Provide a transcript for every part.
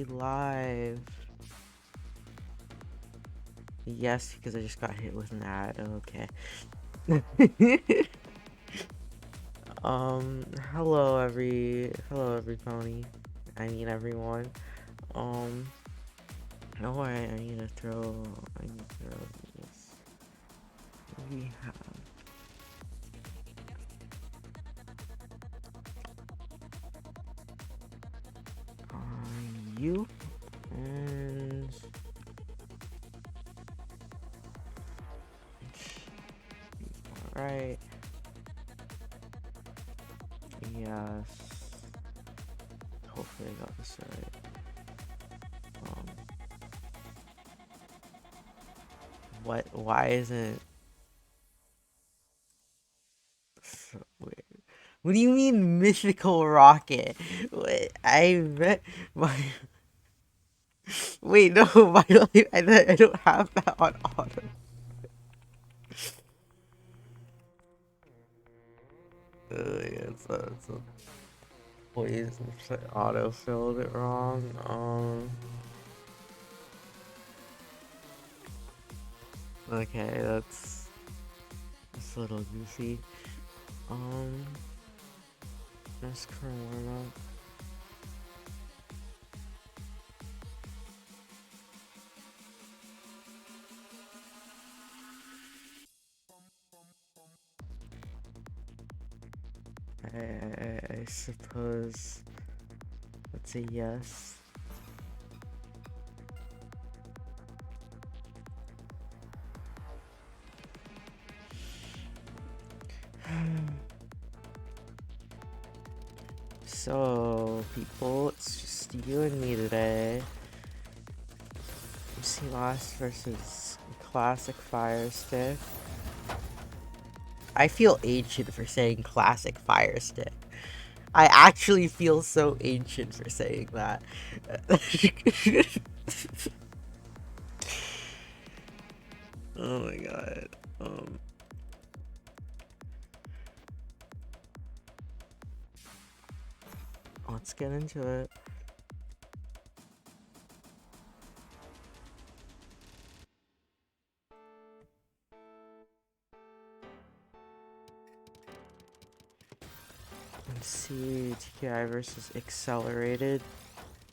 live? Yes, because I just got hit with an ad. Okay. Hello every pony. I mean everyone. Um, oh, I need to throw this. We have you and alright. Yes. Hopefully I got this right. What? Why isn't? Wait. What do you mean mythical rocket? What? I bet my. Wait, no. Why don't I don't have that on auto. Yeah, it's a please auto filled it wrong. Okay, that's a little goofy. That's warm up. I suppose that's a yes. So, people, it's just you and me today. MC Last versus Classic Fire Stick. I feel ancient for saying Classic Fire Stick. I actually feel so ancient for saying that. Oh my god. Let's get into it. Let's see, TKI versus Accelerated.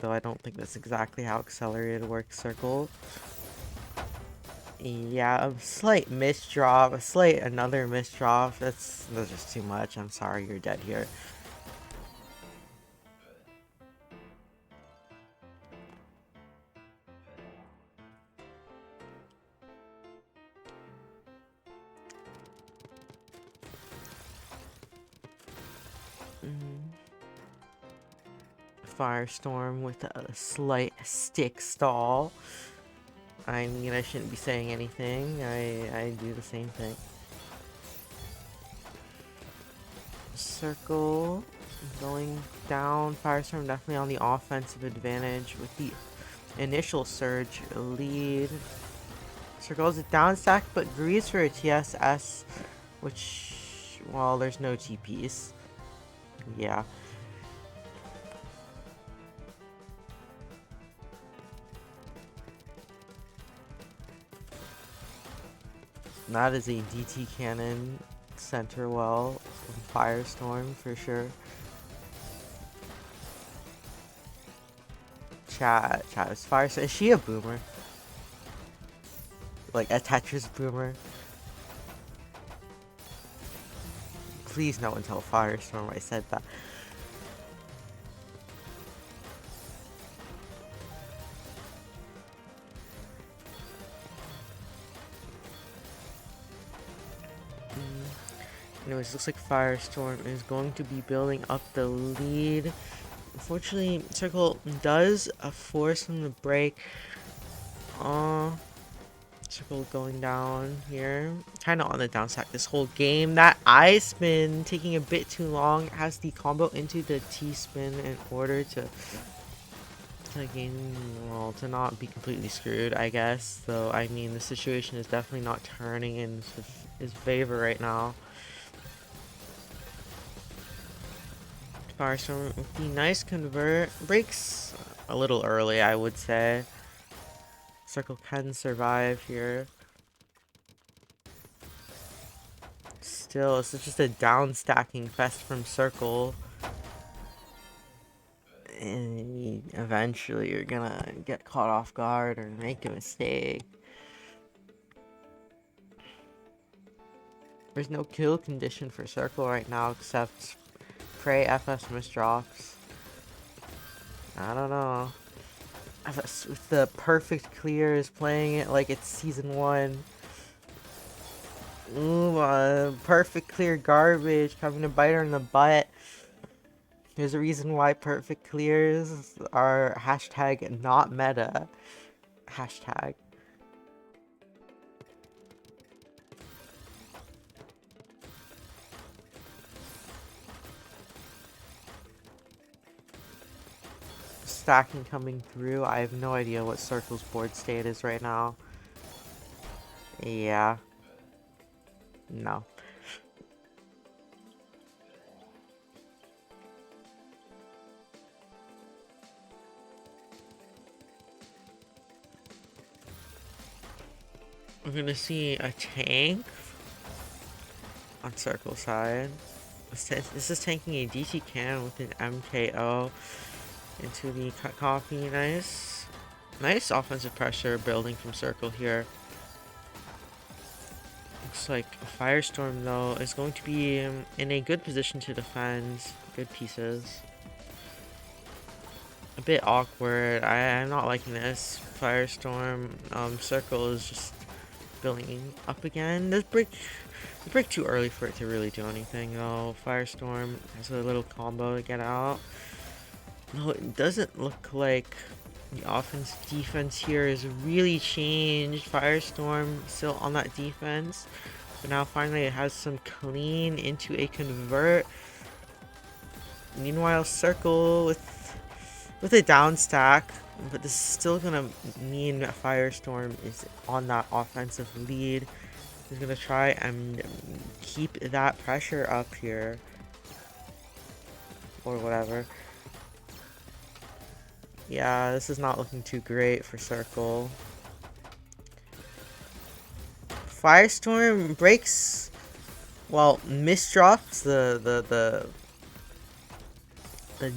Though I don't think that's exactly how Accelerated works, Circle. Yeah, a slight misdrop, another misdrop. That's just too much. I'm sorry, you're dead here. Firestorm with a slight stick stall. I mean, I shouldn't be saying anything. I do the same thing. Circle going down. Firestorm definitely on the offensive advantage with the initial surge lead. Circle's a down stack, but agrees for a TSS, which, well, there's no TPs. Yeah. That is a DT cannon center well from Firestorm for sure. Chat is Firestorm. Is she a boomer? Like a Tetris boomer? Please no one tell Firestorm I said that. Anyways, looks like Firestorm is going to be building up the lead. Unfortunately, Circle does force him to break. Circle going down here. Kind of on the downside this whole game. That I spin taking a bit too long. It has the combo into the T-spin in order to gain, well, to not be completely screwed, I guess. Though, I mean, the situation is definitely not turning in his favor right now. Firestorm with the nice convert. Breaks a little early, I would say. Circle can survive here. Still, it's just a down stacking fest from Circle. And eventually you're gonna get caught off guard or make a mistake. There's no kill condition for Circle right now except Prey FS misdrops. I don't know. FS with the perfect clear is playing it like it's season 1. Ooh, perfect clear garbage coming to bite her in the butt. There's a reason why perfect clears are hashtag not meta. Hashtag. Stacking coming through. I have no idea what Circle's board state is right now. Yeah. No. We're gonna see a tank on Circle side. This is tanking a DT can with an MKO into the cut copy. Nice. Nice offensive pressure building from Circle here. Looks like Firestorm, though, is going to be in a good position to defend. Good pieces. A bit awkward. I'm not liking this. Firestorm. Circle is just building up again. This break too early for it to really do anything, though. Firestorm has a little combo to get out. No, it doesn't look like the offense defense here has really changed. Firestorm still on that defense, but now finally it has some clean into a convert. Meanwhile, Circle with a down stack, but this is still gonna mean Firestorm is on that offensive lead. He's gonna try and keep that pressure up here, or whatever. Yeah, this is not looking too great for Circle. Firestorm breaks, well, misdrops the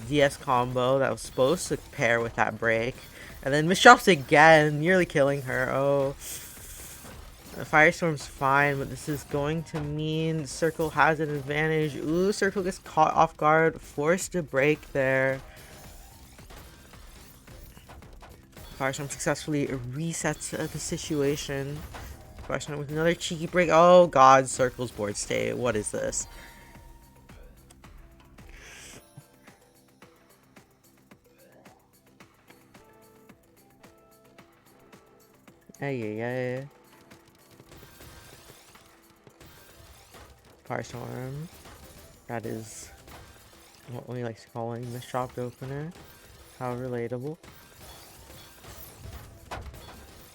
DS combo that was supposed to pair with that break, and then misdrops again, nearly killing her. Oh, Firestorm's fine, but this is going to mean Circle has an advantage. Ooh, Circle gets caught off guard, forced to break there. Firestorm successfully resets the situation. Firestorm with another cheeky break. Oh god, Circle's board state. What is this? Hey. Firestorm. That is what we like to call a misdropped opener. How relatable.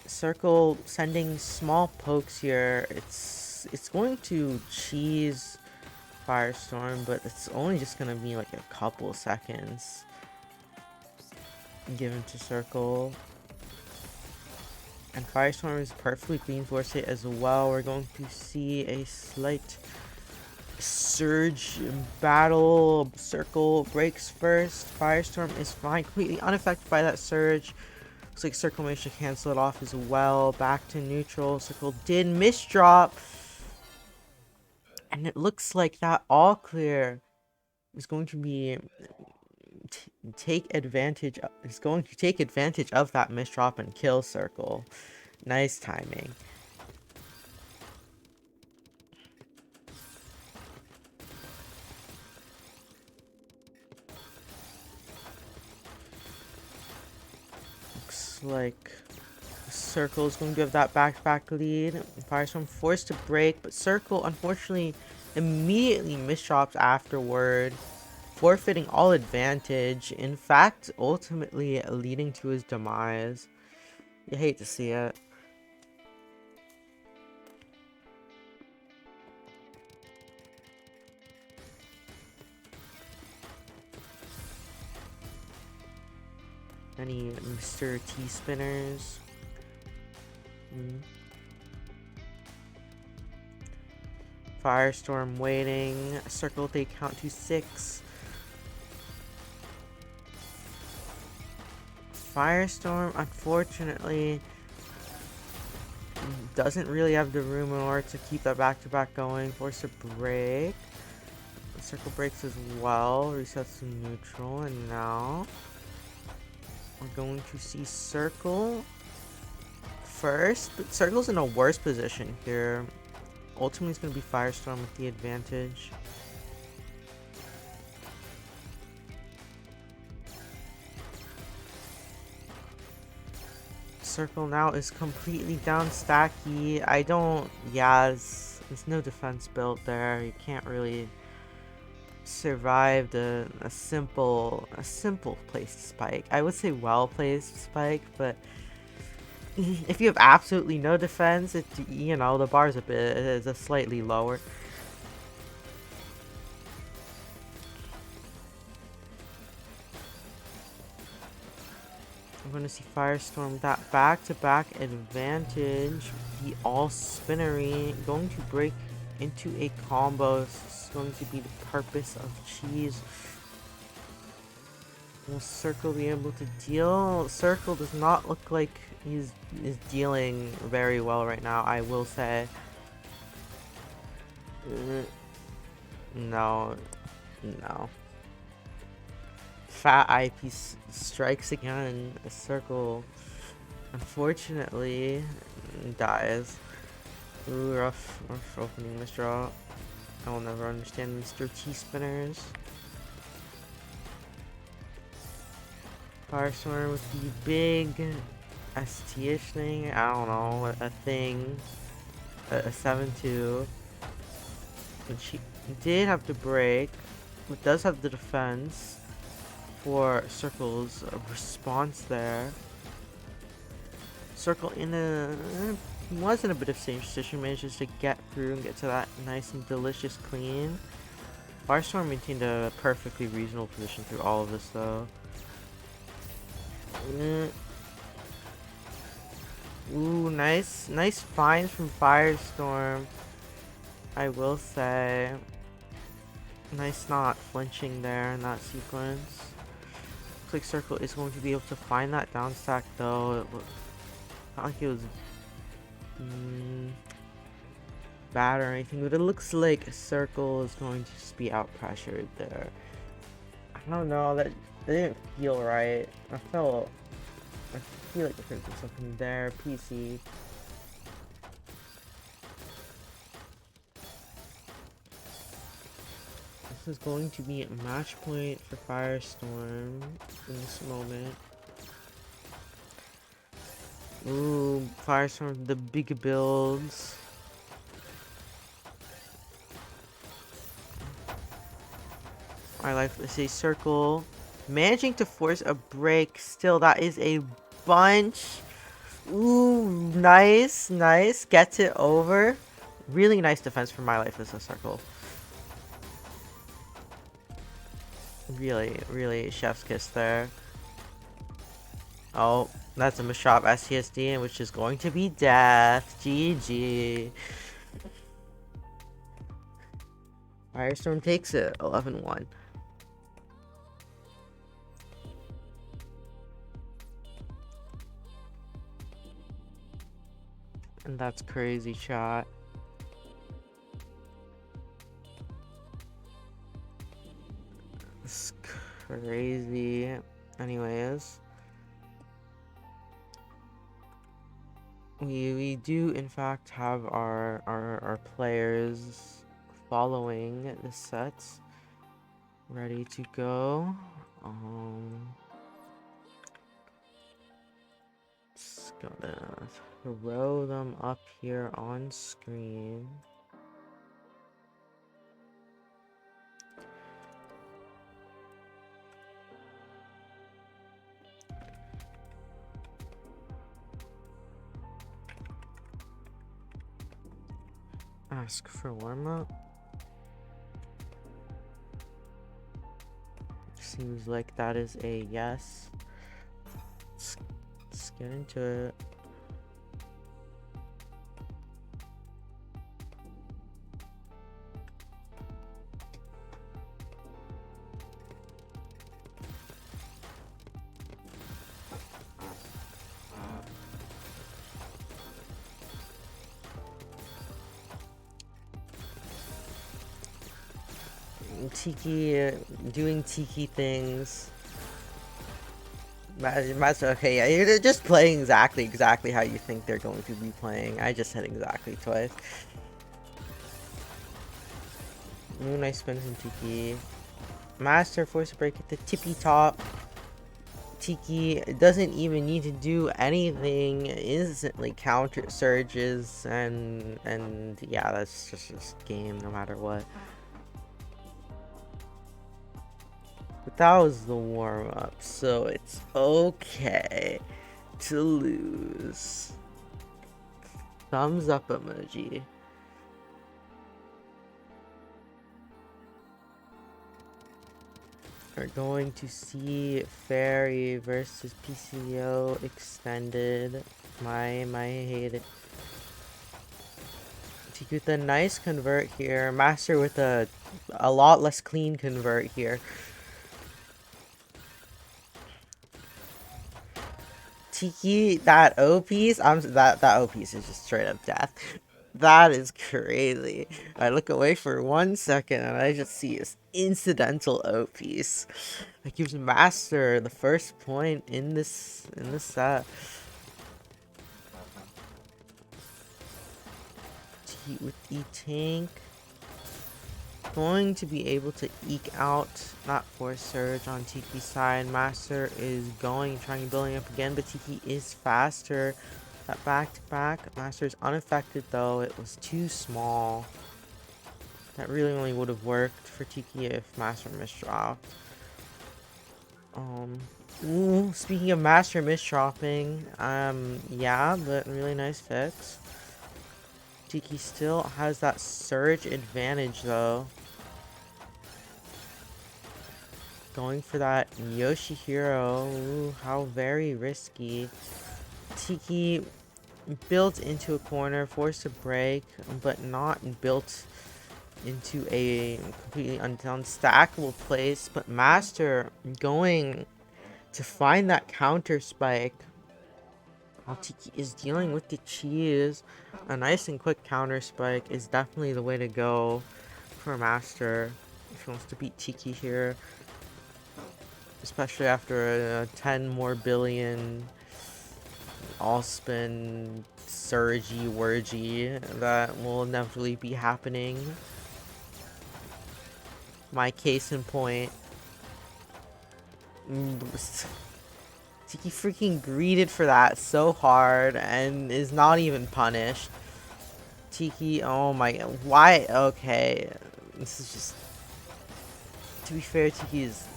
Circle sending small pokes here. It's going to cheese Firestorm, but it's only just gonna be like a couple seconds given to Circle. And Firestorm is perfectly clean for it as well. We're going to see a slight surge battle. Circle breaks first. Firestorm is fine, completely unaffected by that surge. Looks like Circle managed to cancel it off as well. Back to neutral. Circle did misdrop. And it looks like that all clear is going to be take advantage of that misdrop and kill Circle. Nice timing. Looks like Circle is going to give that back-to-back lead. Firestorm forced to break, but Circle unfortunately immediately misdrops afterward, forfeiting all advantage. In fact, ultimately leading to his demise. You hate to see it. Any Mr. T spinners? Firestorm waiting. Circle they count to 6. Firestorm, unfortunately, doesn't really have the room in order to keep that back-to-back going. Force a break. Circle breaks as well. Resets to neutral. And now we're going to see Circle first. But Circle's in a worse position here. Ultimately, it's going to be Firestorm with the advantage. Circle now is completely down stacky. I don't... Yeah, there's no defense built there. You can't really survive a simple placed spike. I would say well placed spike, but if you have absolutely no defense, it, you know, the bar's is a slightly lower. I'm going to see Firestorm, that back-to-back advantage. The all spinnery going to break into a combo. This is going to be the purpose of cheese. Will Circle be able to deal? Circle does not look like he's dealing very well right now, I will say. No. No. Fat eyepiece strikes again. A Circle, unfortunately, dies. Ooh, rough opening this draw. I will never understand Mr. T spinners. Firestorm with the big ST-ish thing. I don't know, a thing. A 7-2. And she did have to break. It does have the defense for Circle's response there. Circle was in a bit of same position, manages to get through and get to that nice and delicious clean. Firestorm maintained a perfectly reasonable position through all of this though. Ooh, nice finds from Firestorm, I will say. Nice not flinching there in that sequence. Looks like Circle is going to be able to find that down stack though. It looked not like it was bad or anything, but it looks like Circle is going to just be out pressured there. I don't know, that didn't feel right. I feel like there could be something there. PC. This is going to be a match point for Firestorm in this moment. Ooh, Firestorm, the big builds. My life, let's say Circle. Managing to force a break. Still, that is a bunch. Ooh, nice. Gets it over. Really nice defense for My Life as a Circle. Really chef's kiss there. Oh, that's a Mashop STSD, which is going to be death. GG. Firestorm takes it. 11-1. And that's crazy, chat. It's crazy. Anyways, we do in fact have our players following the sets ready to go. Just gonna throw them up here on screen. Ask for warm-up. Seems like that is a yes. Let's get into it. Tiki doing tiki things. That's okay. Yeah, you're just playing exactly how you think they're going to be playing. I just said exactly twice. Ooh, nice spins in Tiki. Master force a break at the tippy top. Tiki doesn't even need to do anything. Instantly counter surges and yeah, that's just game no matter what. But that was the warm-up, so it's okay to lose. Thumbs up emoji. We're going to see Fairy versus PCO extended. My hate it. Tiki with a nice convert here. Master with a lot less clean convert here. Tiki, that O piece, that O piece is just straight up death. That is crazy. I look away for 1 second and I just see this incidental O piece. That gives Master the first point in this set. Tiki with the tank. Going to be able to eke out that force surge on Tiki's side. Master is trying building up again, but Tiki is faster. That back to back. Master is unaffected though. It was too small. That really only would have worked for Tiki if Master misdropped. Ooh, speaking of Master misdropping, yeah, but really nice fix. Tiki still has that surge advantage though. Going for that Yoshihiro. Ooh, how very risky. Tiki built into a corner, forced to break, but not built into a completely unstackable place. But Master going to find that counter spike. While Tiki is dealing with the cheese, a nice and quick counter spike is definitely the way to go for Master if he wants to beat Tiki here. Especially after a 10 more billion all spin surgy wurgy that will inevitably be happening. My case in point. Tiki freaking greeted for that so hard and is not even punished. Tiki, oh my, why? Okay, this is just, to be fair, Tiki is,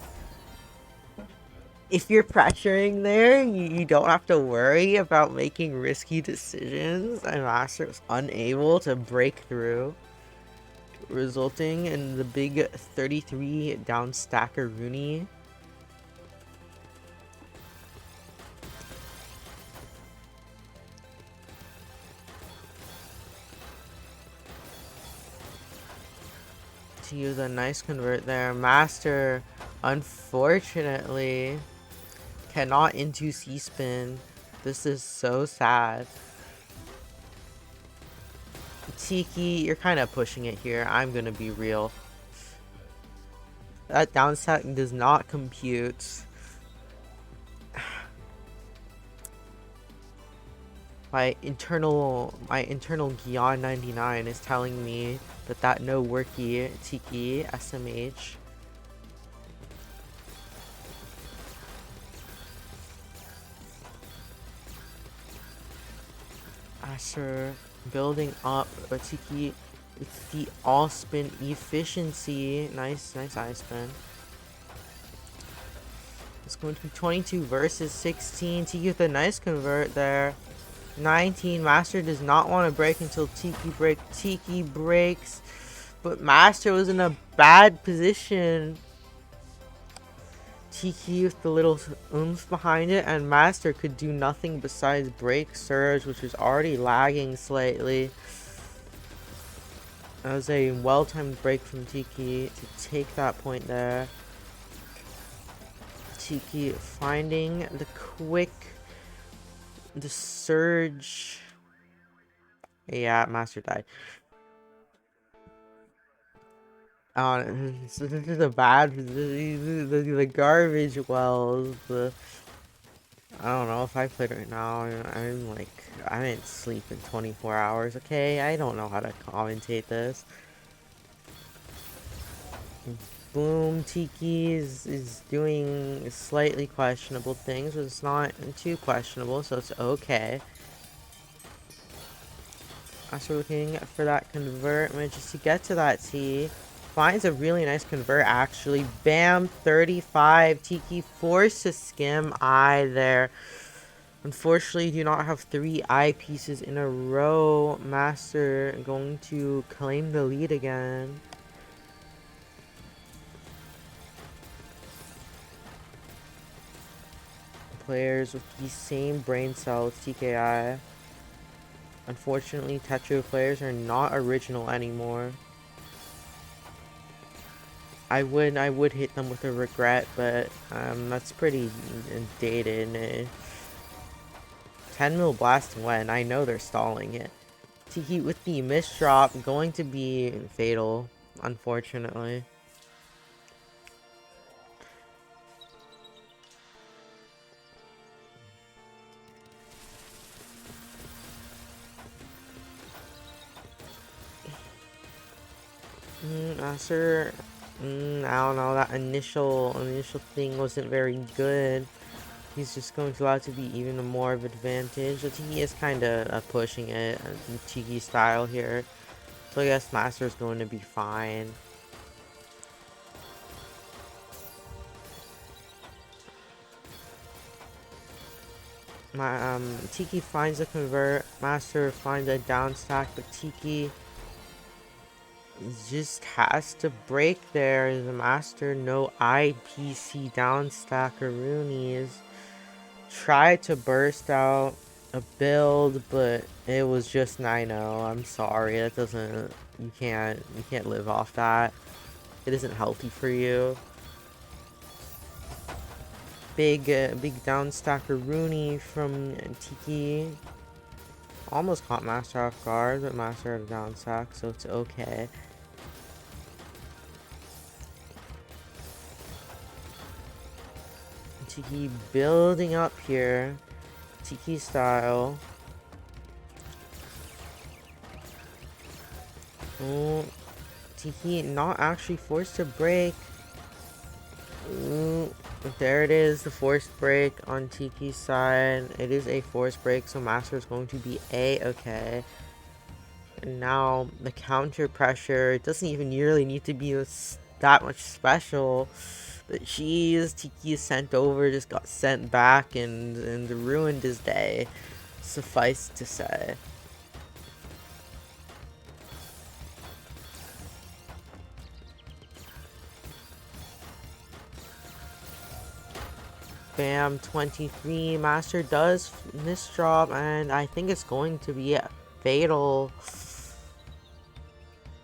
if you're pressuring there, you don't have to worry about making risky decisions, and Master was unable to break through, resulting in the big 33 down stacker Rooney. To use a nice convert there. Master, unfortunately, cannot into C-spin. This is so sad. Tiki, you're kind of pushing it here. I'm gonna be real. That down stack does not compute. My internal Gion 99 is telling me that no worky Tiki SMH. Asher building up, but Tiki, it's the all spin efficiency. Nice eye spin. It's going to be 22 versus 16. Tiki with a nice convert there. 19. Master does not want to break until Tiki breaks. Tiki breaks, but Master was in a bad position. Tiki with the little oomph behind it, and Master could do nothing besides break Surge, which was already lagging slightly. That was a well-timed break from Tiki to take that point there. Tiki finding the surge. Yeah, Master died. This is a bad, the garbage wells. I don't know if I played right now. I'm like, I didn't sleep in 24 hours. Okay, I don't know how to commentate this. Boom, Tiki is doing slightly questionable things, but it's not too questionable, so it's okay. As we're looking for that convert, manages to get to that T. Finds a really nice convert, actually. Bam, 35. Tiki forced to skim I there. Unfortunately, do not have 3 eye pieces in a row. Master going to claim the lead again. Players with the same brain cells, TKI. Unfortunately, Tetra players are not original anymore. I would hit them with a regret, but that's pretty dated. 10 mil blast when I know they're stalling it. Tiki with the misdrop going to be fatal, unfortunately. Sir, I don't know. That initial thing wasn't very good. He's just going to allow it to be even more of an advantage. So Tiki is kind of pushing it in Tiki style here. So I guess Master is going to be fine. Tiki finds a convert. Master finds a down stack, but Tiki just has to break there. The Master no IPC down stack or Roonies. Tried to burst out a build, but it was just 9-0. I'm sorry, that doesn't, you can't live off that. It isn't healthy for you. Big down stacker Rooney from Tiki. Almost caught Master off guard, but Master had a down stack, so it's okay. Tiki building up here. Tiki style. Oh, Tiki not actually forced to break. Ooh, there it is, the forced break on Tiki's side. It is a forced break, so Master is going to be A-okay. And now the counter pressure, it doesn't even really need to be that much special. But jeez, Tiki is sent over, just got sent back and ruined his day. Suffice to say. Bam, 23. Master does misdrop, and I think it's going to be fatal.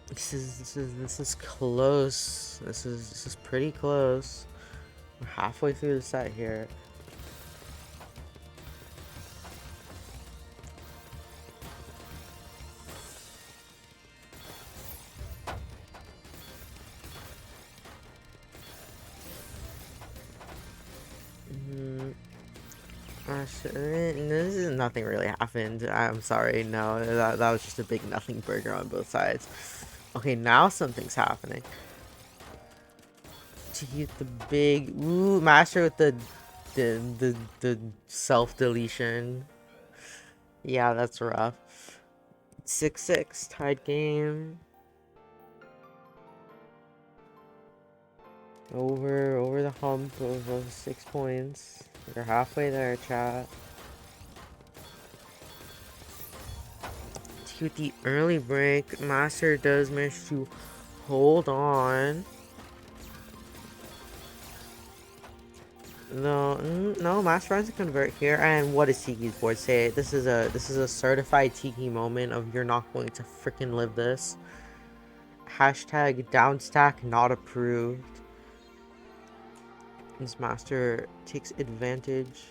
This is close. This is pretty close. We're halfway through the set here. This is nothing really happened. I'm sorry. No, that was just a big nothing burger on both sides. Okay, now something's happening. To get the big Master with the self deletion. Yeah, that's rough. 6-6 tied game. Over the hump of 6 points. We're halfway there, chat. With the early break, Master does manage to hold on. No, no, Master finds a convert here, and what does Tiki's board say? This is a certified Tiki moment of you're not going to freaking live this. Hashtag downstack not approved. This Master takes advantage.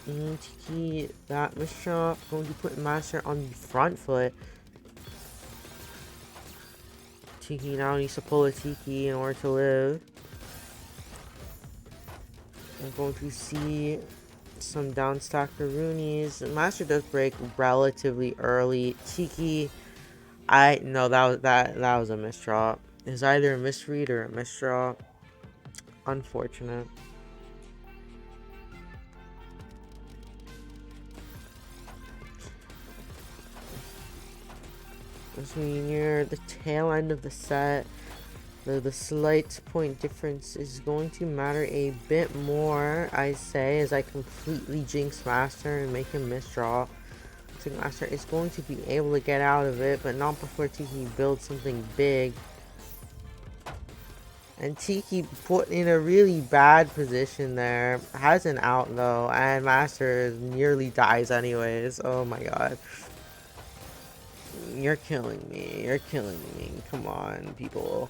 Tiki, that misshot, going to put Master on the front foot. Tiki now needs to pull a Tiki in order to live. I'm going to see some downstack Roonies. Master does break relatively early. Tiki, no, that was a misdraw. It's either a misread or a misdraw. Unfortunate. As we near the tail end of the set, the slight point difference is going to matter a bit more, I say, as I completely jinx Master and make him misdraw. Looks like Master is going to be able to get out of it, but not before Tiki builds something big. And Tiki put in a really bad position there. Has an out though, and Master nearly dies anyways. Oh my god. You're killing me. You're killing me. Come on, people.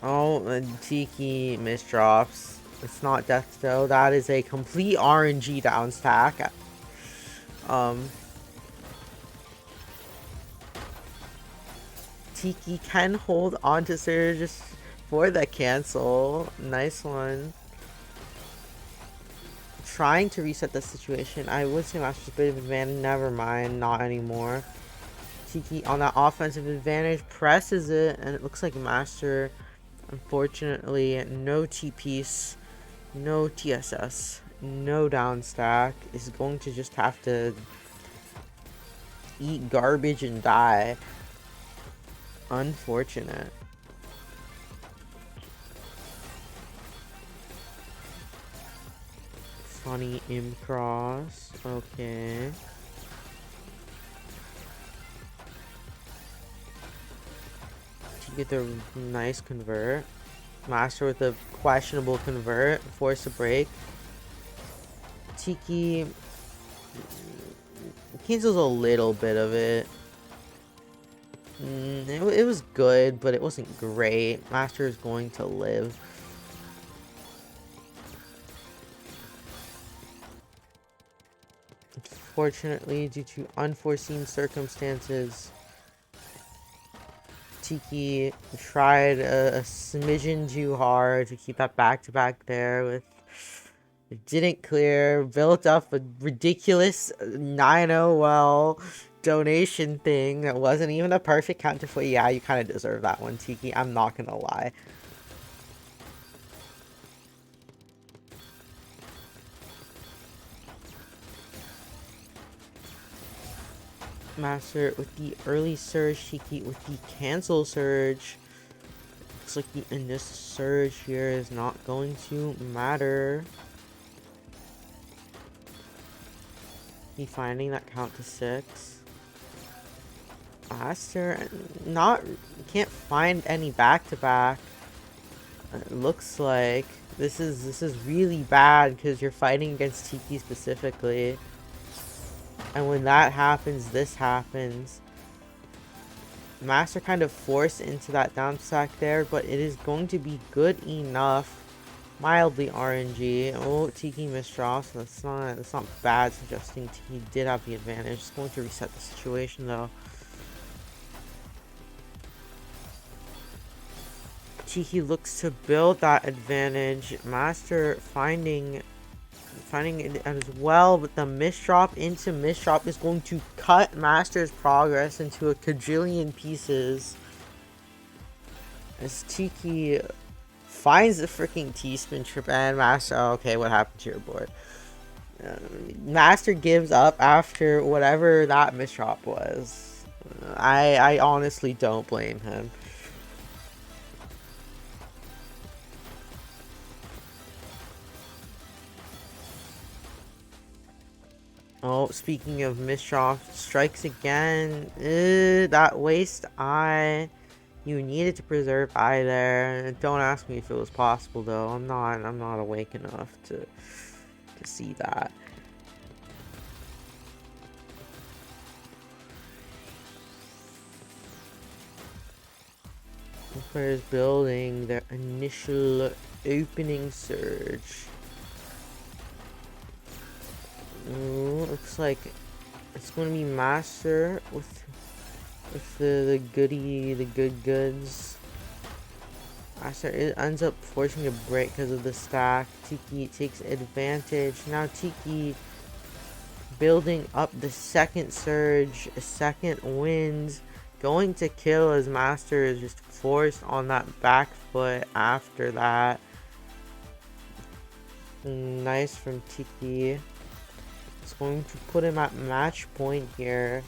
Oh, and Tiki misdrops. It's not death though. That is a complete RNG down stack. Tiki can hold on to Surge for the cancel. Nice one. Trying to reset the situation. I would say Master's a bit of advantage. Never mind. Not anymore. Tiki on that offensive advantage presses it, and it looks like Master, unfortunately, no T-piece, no TSS, no down stack, is going to just have to eat garbage and die. Unfortunate. Funny imcross. Okay. To get the nice convert. Master with a questionable convert. Force a break. Tiki cancels a little bit of it. It was good, but it wasn't great. Master is going to live. Fortunately, due to unforeseen circumstances, Tiki tried a smidgen too hard to keep that back-to-back there with... It didn't clear, built up a ridiculous 9-0 well donation thing that wasn't even a perfect counterfoot. Yeah, you kind of deserve that one, Tiki. I'm not gonna lie. Master with the early surge, Tiki with the cancel surge. Looks like the initial surge here is not going to matter. He finding that count to 6. Master can't find any back-to-back. It looks like this is really bad because you're fighting against Tiki specifically. And when that happens, this happens. Master kind of forced into that down stack there, but it is going to be good enough. Mildly RNG. Oh, Tiki misdraw, so that's not bad, suggesting Tiki did have the advantage. It's going to reset the situation though. Tiki looks to build that advantage. Master finding it as well, but the misdrop into misdrop is going to cut Master's progress into a quadrillion pieces. As Tiki finds the freaking T-spin trip and Master. Oh, okay, what happened to your board? Master gives up after whatever that misdrop was. I honestly don't blame him. Oh, speaking of Mishra, strikes again. That waste eye. You needed to preserve eye there. Don't ask me if it was possible though. I'm not awake enough to see that. Players building their initial opening surge. Ooh, looks like it's gonna be Master with the good goods. Master it ends up forcing a break because of the stack. Tiki takes advantage. Now Tiki building up the second surge, a second wind, going to kill as Master is just forced on that back foot after that. Nice from Tiki. It's going to put him at match point here.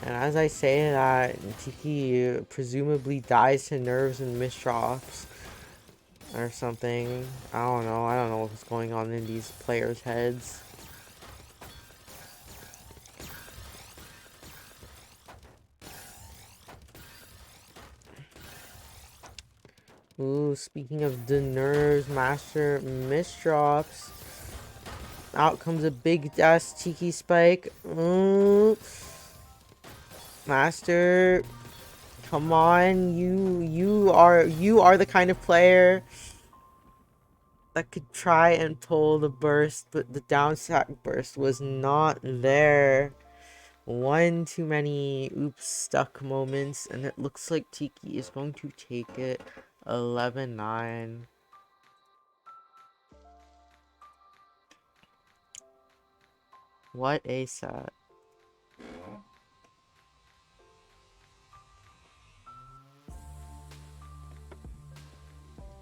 And as I say that, Tiki presumably dies to nerves and misdrops or something. I don't know. I don't know what's going on in these players' heads. Ooh, speaking of the nerves, Master misdrops. Out comes a big ass Tiki spike. Ooh. Master, come on, you are the kind of player that could try and pull the burst, but the down sack burst was not there. One too many oops stuck moments, and it looks like Tiki is going to take it 11-9. What a set.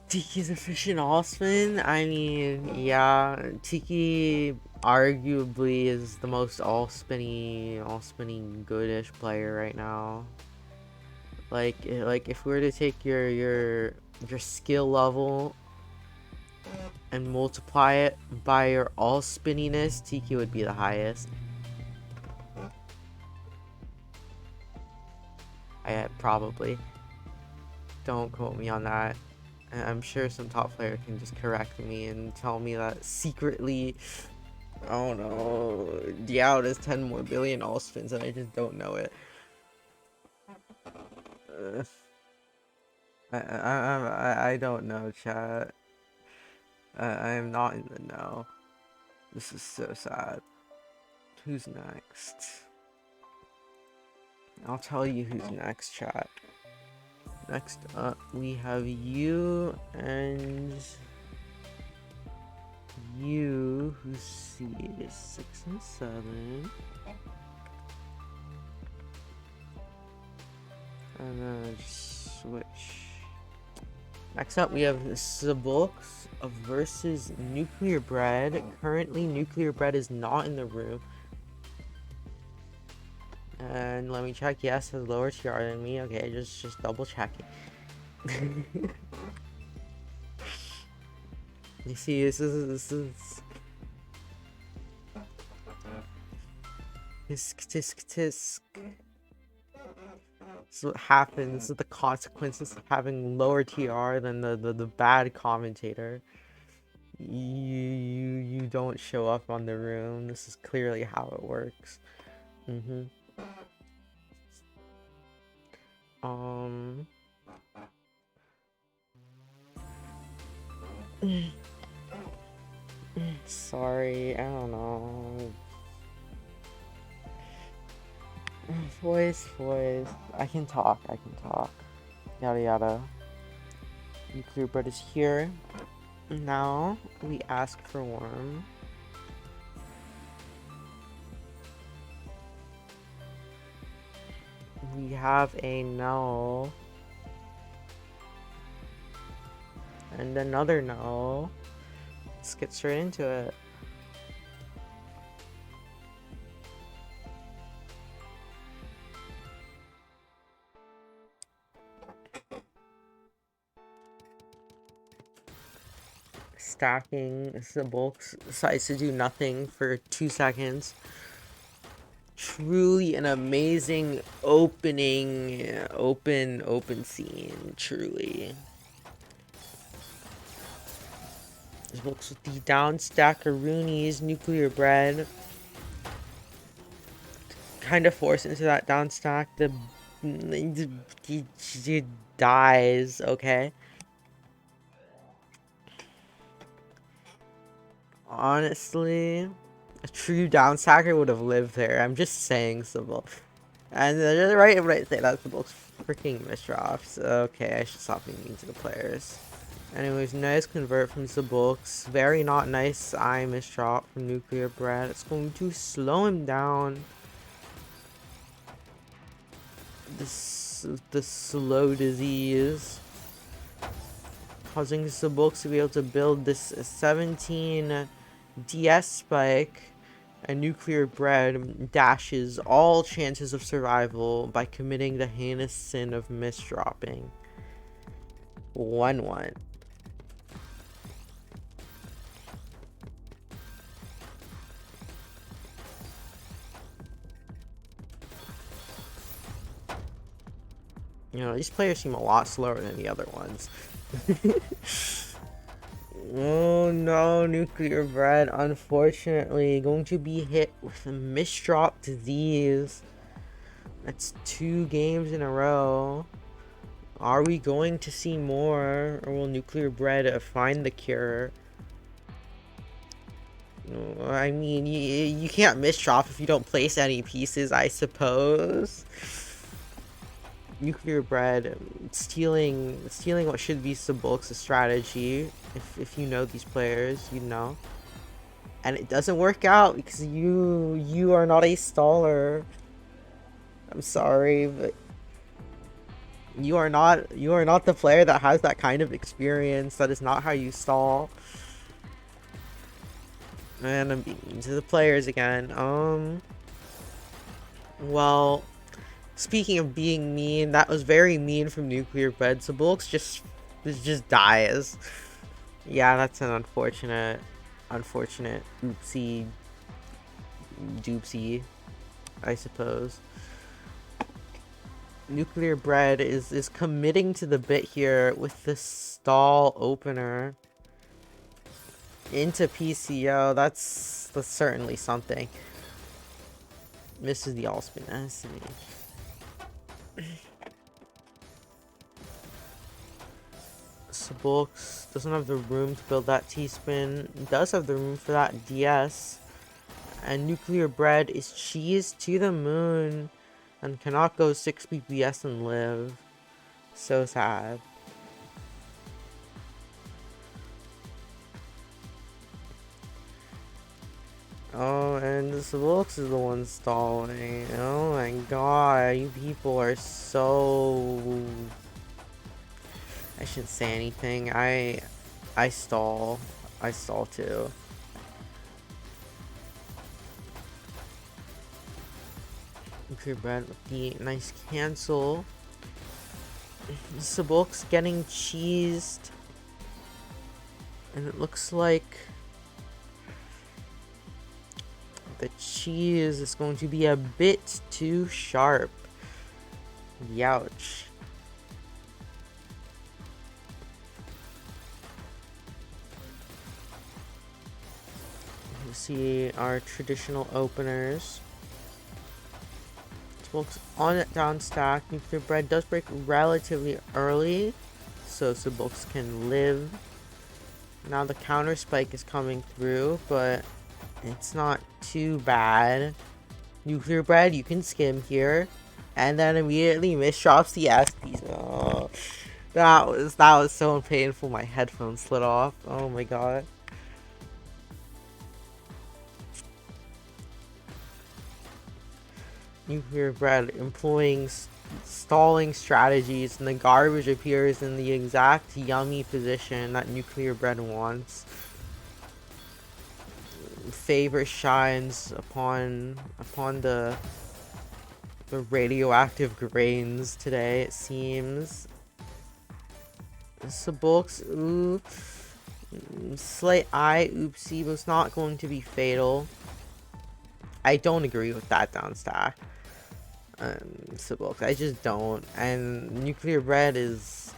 Tiki's efficient all spin? I mean, yeah, Tiki arguably is the most all spinning goodish player right now. Like if we were to take your skill level and multiply it by your all spinniness, Tiki would be the highest. I probably. Don't quote me on that. I'm sure some top player can just correct me and tell me that secretly, I don't know, Diao has 10 more billion all spins and I just don't know it. I don't know, chat. I am not in the know. This is so sad. Who's next? I'll tell you who's next, chat. Next up, we have you and you, whose seed is 6 and 7. And then switch. Next up, we have Sabulks versus Nuclear Bread. Currently, Nuclear Bread is not in the room. And let me check. Yes, has lower TR than me. Okay, just double checking. You see, this is tisk. This is what happens. This is the consequences of having lower TR than the bad commentator. You don't show up on the room. This is clearly how it works. Sorry, I don't know. Voice. I can talk. Yada yada. Nuclear Bread is here. Now we ask for warm. We have a no. And another no. Let's get straight into it. stacking. The bulk decides to do nothing for 2 seconds. Truly an amazing opening, open scene, truly. This bulks with the down stack of Rooney's nuclear bread. Kind of forced into that down stack. He dies, okay? Honestly, a true down stacker would have lived there. I'm just saying, Sybil. And right when I say that's the most freaking misdrops. Okay, I should stop being mean to the players. Anyways, nice convert from Zabulks. Very not nice eye misdrop from Nuclear Bread. It's going to slow him down. The slow disease. Causing Zabulks to be able to build this 17 DS spike. And Nuclear Bread dashes all chances of survival by committing the heinous sin of misdropping. 1-1. You know, these players seem a lot slower than the other ones. Oh no, Nuclear Bread, unfortunately, going to be hit with a misdrop disease. That's 2 games in a row. Are we going to see more, or will Nuclear Bread find the cure? I mean, you can't misdrop if you don't place any pieces, I suppose. Nuclear Bread stealing what should be Sabulk's strategy. If you know these players, you know. And it doesn't work out because you are not a staller. I'm sorry, but you are not the player that has that kind of experience. That is not how you stall. And I'm being to the players again. Well, speaking of being mean, that was very mean from Nuclear Bread. So Bulks just dies. Yeah, that's an unfortunate oopsie doopsie, I suppose. Nuclear Bread is committing to the bit here with the stall opener into PCO. That's certainly something. Misses the all-spin destiny. Sabulks doesn't have the room to build that T-spin. Does have the room for that DS. And Nuclear Bread is cheesed to the moon and cannot go 6 BPS and live. So sad. Oh, and Sabulks is the one stalling. Oh my god, you people are so... I shouldn't say anything. I stall. I stall too. Nuclear Bread with the nice cancel. Sabulk's getting cheesed. And it looks like the cheese is going to be a bit too sharp. Youch. You see our traditional openers. Sabulk's on it down stack. Nuclear Bread does break relatively early, so Sabulk's can live. Now the counter spike is coming through, but it's not too bad. Nuclear Bread, you can skim here. And then immediately misdrops the S piece. Oh, that was so painful. My headphones slid off. Oh my god. Nuclear Bread employing stalling strategies, and the garbage appears in the exact yummy position that Nuclear Bread wants. Favor shines upon the radioactive grains today, it seems. Sabulks, ooh. Slight eye oopsie, but it's not going to be fatal. I don't agree with that down stack. Sibok, I just don't. And nuclear bread is,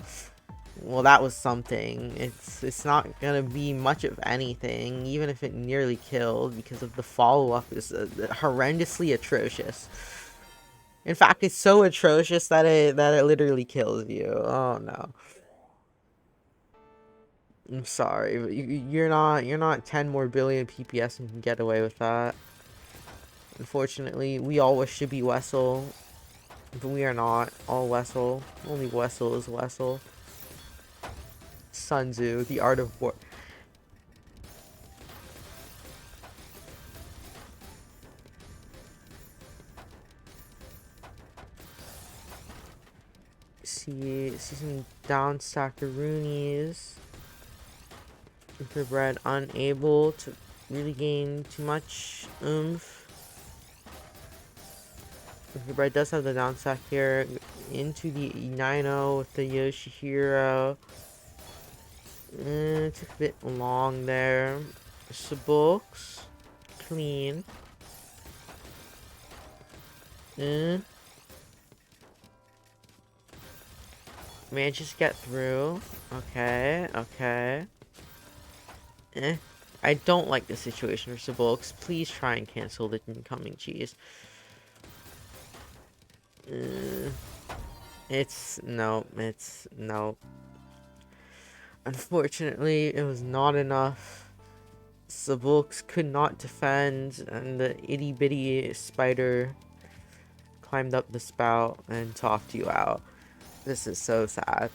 well, that was something. It's not gonna be much of anything, even if it nearly killed, because of the follow-up is horrendously atrocious. In fact, it's so atrocious that it literally kills you. Oh no. I'm sorry, but you're not 10 more billion PPS and can get away with that. Unfortunately, we all wish to be Wessel, but we are not all Wessel. Only Wessel is Wessel. Sun Tzu, the art of war. See some down stackaroonies. Bread unable to really gain too much oomph. Bread does have the down stack here into the 9-0 with the Yoshihiro. It took a bit long there. Subooks. Clean. Managed to get through. Okay, okay. I don't like the situation for Subooks. Please try and cancel the incoming cheese. It's no. Unfortunately, it was not enough. Subooks could not defend, and the itty bitty spider climbed up the spout and talked you out. This is so sad.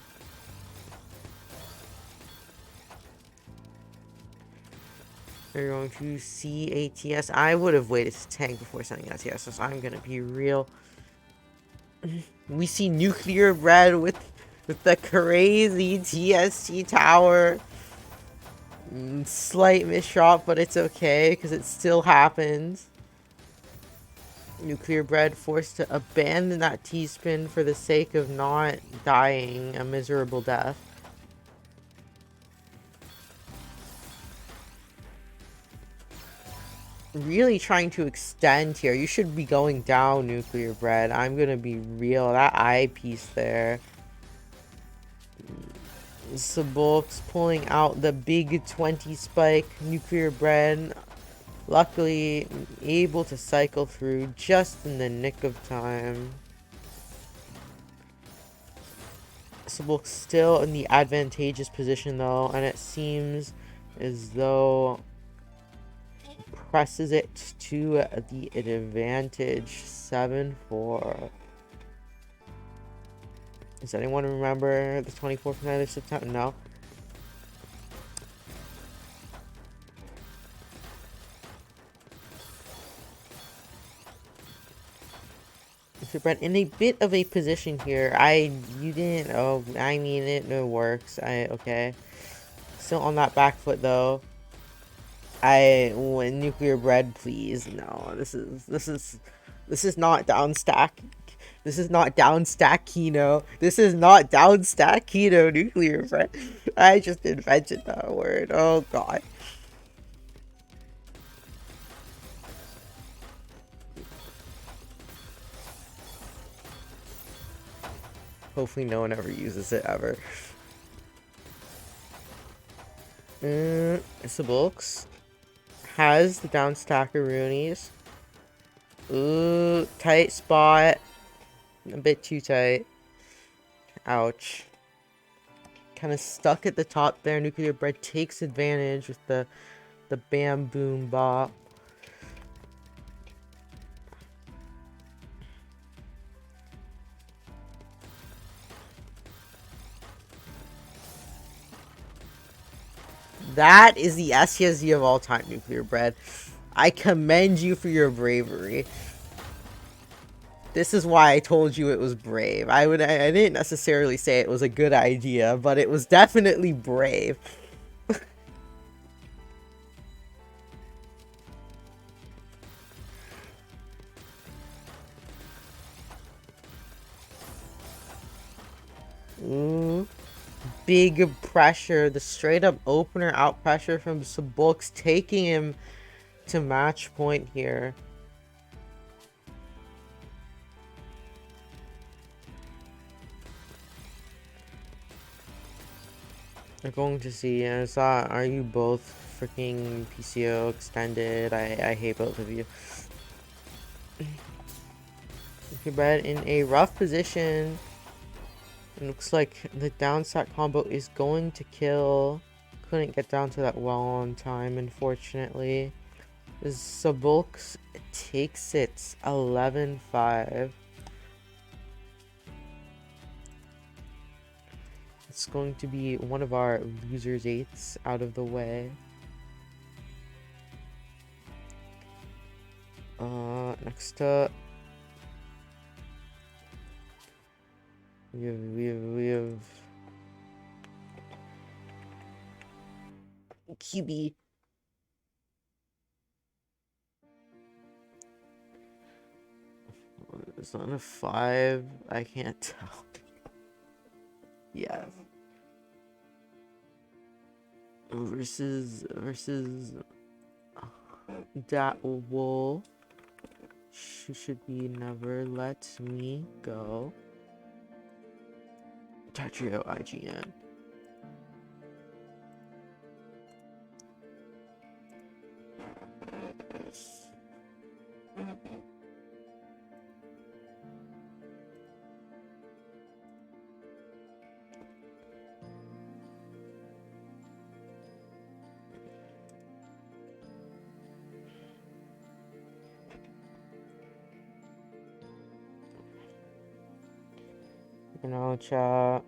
We're going to see ATS. I would have waited to tank before sending ATS, so I'm gonna be real. We see nuclear red with the crazy TST tower. Slight misshot, but it's okay because it still happens. Nuclear bread forced to abandon that T-spin for the sake of not dying a miserable death. Really trying to extend here. You should be going down, nuclear bread. I'm gonna be real. That eyepiece there. Subooks pulling out the big 20 spike. Nuclear bread luckily able to cycle through just in the nick of time. Subooks still in the advantageous position though, and it seems as though presses it to the advantage. 7-4. Does anyone remember the 24th night of September? No. So Brent, in a bit of a position here. You didn't. Oh, I mean it works. Okay. Still on that back foot though. When nuclear bread, please. No, this is not down stack. This is not down stack Kino. This is not down stack Kino nuclear bread. I just invented that word. Oh god. Hopefully no one ever uses it ever. Subooks has the down stackaroonies. Ooh, tight spot. A bit too tight. Ouch. Kind of stuck at the top there. Nuclear bread takes advantage with the bam boom bop. That is the SCSD of all time, nuclear bread. I commend you for your bravery. This is why I told you it was brave. I didn't necessarily say it was a good idea, but it was definitely brave. Ooh. big pressure. The straight up opener out pressure from Sabulks, taking him to match point here. We're going to see. Are you both freaking PCO extended? I hate both of you. But in a rough position. It looks like the downstack combo is going to kill. Couldn't get down to that well on time, unfortunately. Sabulks takes it 11-5. It's going to be one of our losers 8s out of the way. Next up, we have QB. Is that a 5? I can't tell. Yes. Versus that wool. Should be never let me go. Tetrio IGN. You know, chat.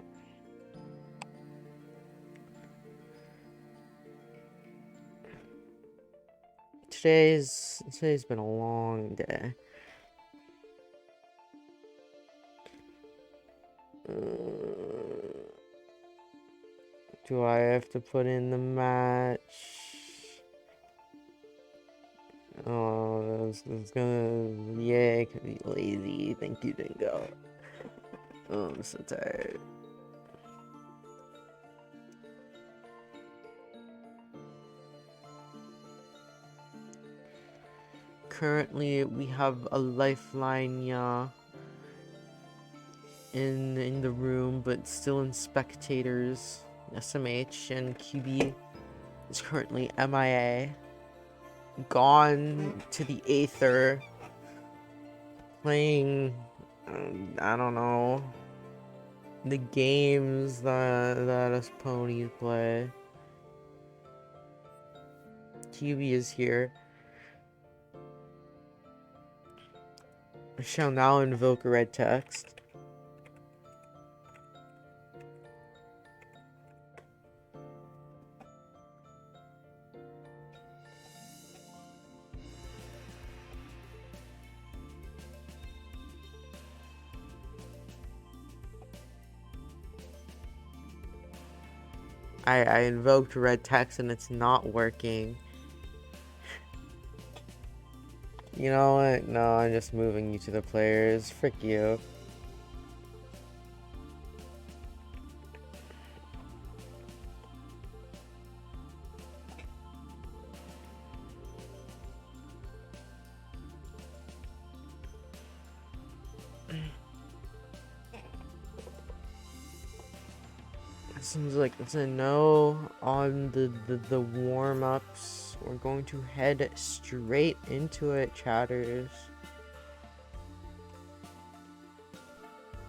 Today's been a long day. Do I have to put in the match? Oh, it's gonna. Yeah, it can be lazy. Thank you, Dingo. Oh, I'm so tired. Currently, we have a lifeline, yeah, in the room, but still in spectators. SMH and QB is currently MIA. Gone to the Aether. Playing, I don't know, the games that us ponies play. QB is here. I shall now invoke red text. I invoked red text and it's not working. You know what? No, I'm just moving you to the players. Frick you. Seems like it's a no on the warm-ups. We're going to head straight into it, chatters.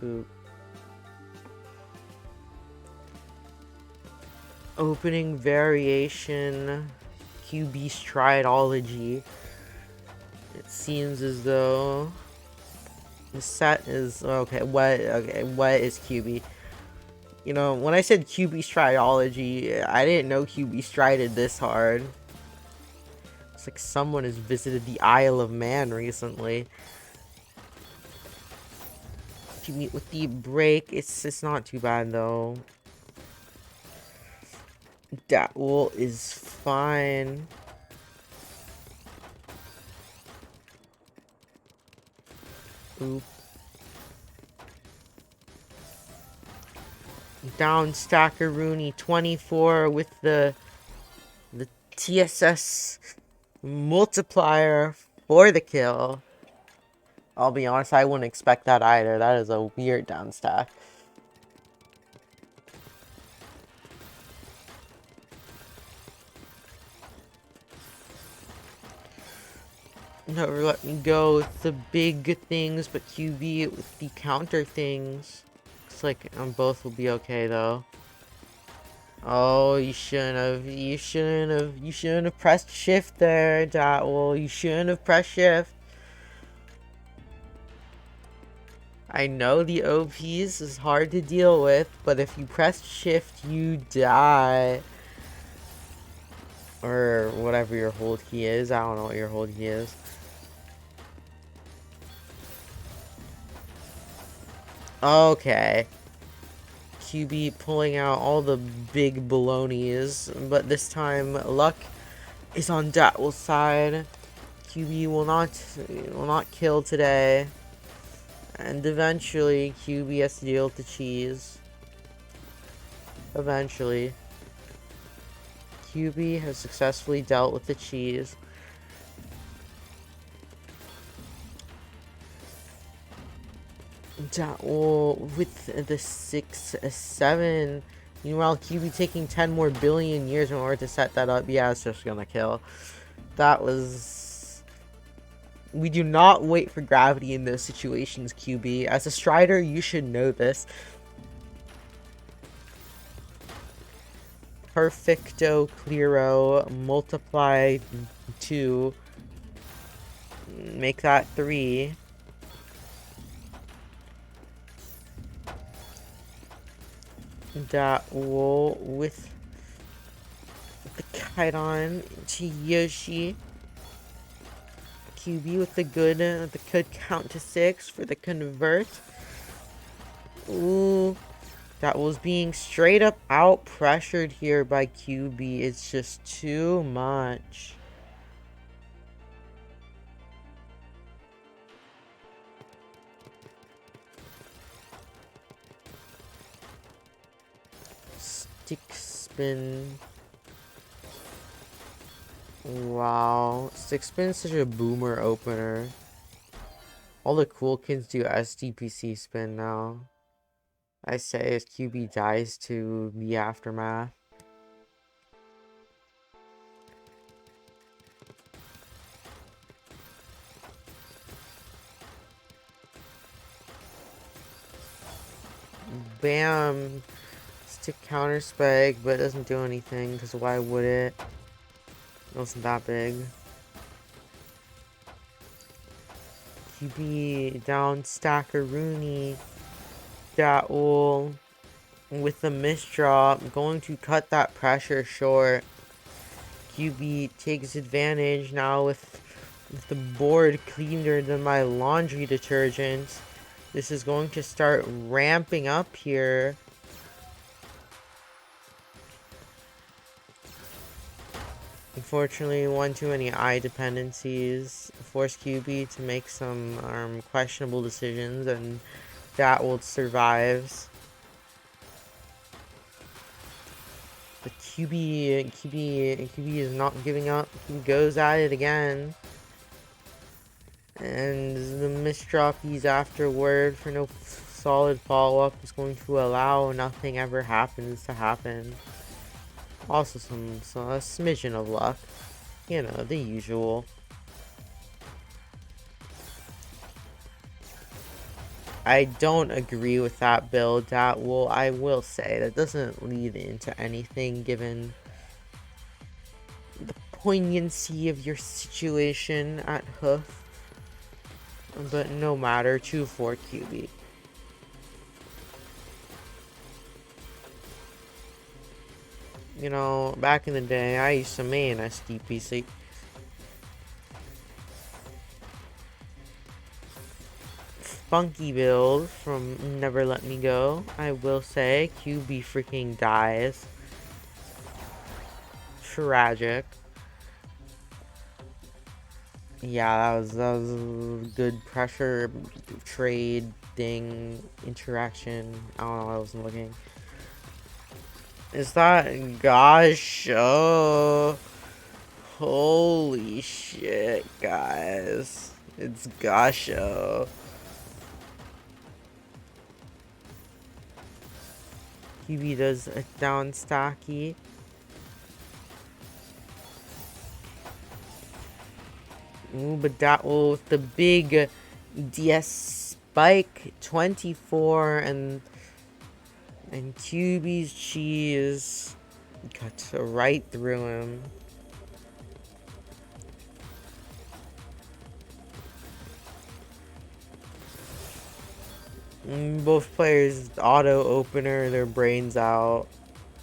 Boop. Opening variation, QB Stridology. It seems as though the set is okay. What is QB? You know, when I said QB Stridology, I didn't know QB strided this hard. It's like someone has visited the Isle of Man recently. If you meet with the break, it's not too bad though. That wool is fine. Oop. Down stacker Rooney 24 with the TSS multiplier for the kill. I'll be honest, I wouldn't expect that either. That is a weird down stack. Never let me go with the big things, but QB with the counter things. Looks like both will be okay though. Oh, you shouldn't have pressed shift there, Datwell. You shouldn't have pressed shift. I know the OPs is hard to deal with, but if you press shift, you die. Or whatever your hold key is. I don't know what your hold key is. Okay. QB pulling out all the big balonies, but this time luck is on Datwell's side. QB will not kill today, and eventually QB has to deal with the cheese. Eventually, QB has successfully dealt with the cheese. Datwell with the 6-7. Meanwhile, QB taking 10 more billion years in order to set that up. Yeah, it's just gonna kill. That was... We do not wait for gravity in those situations, QB. As a Strider, you should know this. Perfecto, Clearo, multiply 2. Make that 3. Datwell with the Kairon to Yoshi. QB with the good count to 6 for the convert. Ooh, that was being straight up out pressured here by QB. It's just too much. Stick spin. Wow, stick spin is such a boomer opener. All the cool kids do SDPC spin now. I say as QB dies to the aftermath. Bam! Stick counter spec, but it doesn't do anything, because why would it? It wasn't that big. QB down stacker Rooney. Datwell with the misdrop, going to cut that pressure short. QB takes advantage now with the board cleaner than my laundry detergent. This is going to start ramping up here. Unfortunately, one too many eye dependencies forced QB to make some questionable decisions, and Datwell survives. The QB is not giving up. He goes at it again. And the misdrop he's afterward for no solid follow-up is going to allow nothing ever happens to happen. Also a smidgen of luck. You know, the usual. I don't agree with that build. I will say, that doesn't lead into anything given the poignancy of your situation at Hoof. But no matter, 2-4 QB. You know, back in the day, I used to main SDPC. Funky build from Never Let Me Go. I will say, QB freaking dies. Tragic. Yeah, that was a good pressure trade thing interaction. I don't know, I wasn't looking. Is that gosh? Oh, holy shit, guys! It's Gasho. QB does a down stacky. Ooh, but that will the big DS spike 24 and QB's cheese cut right through him. Both players auto opener their brains out.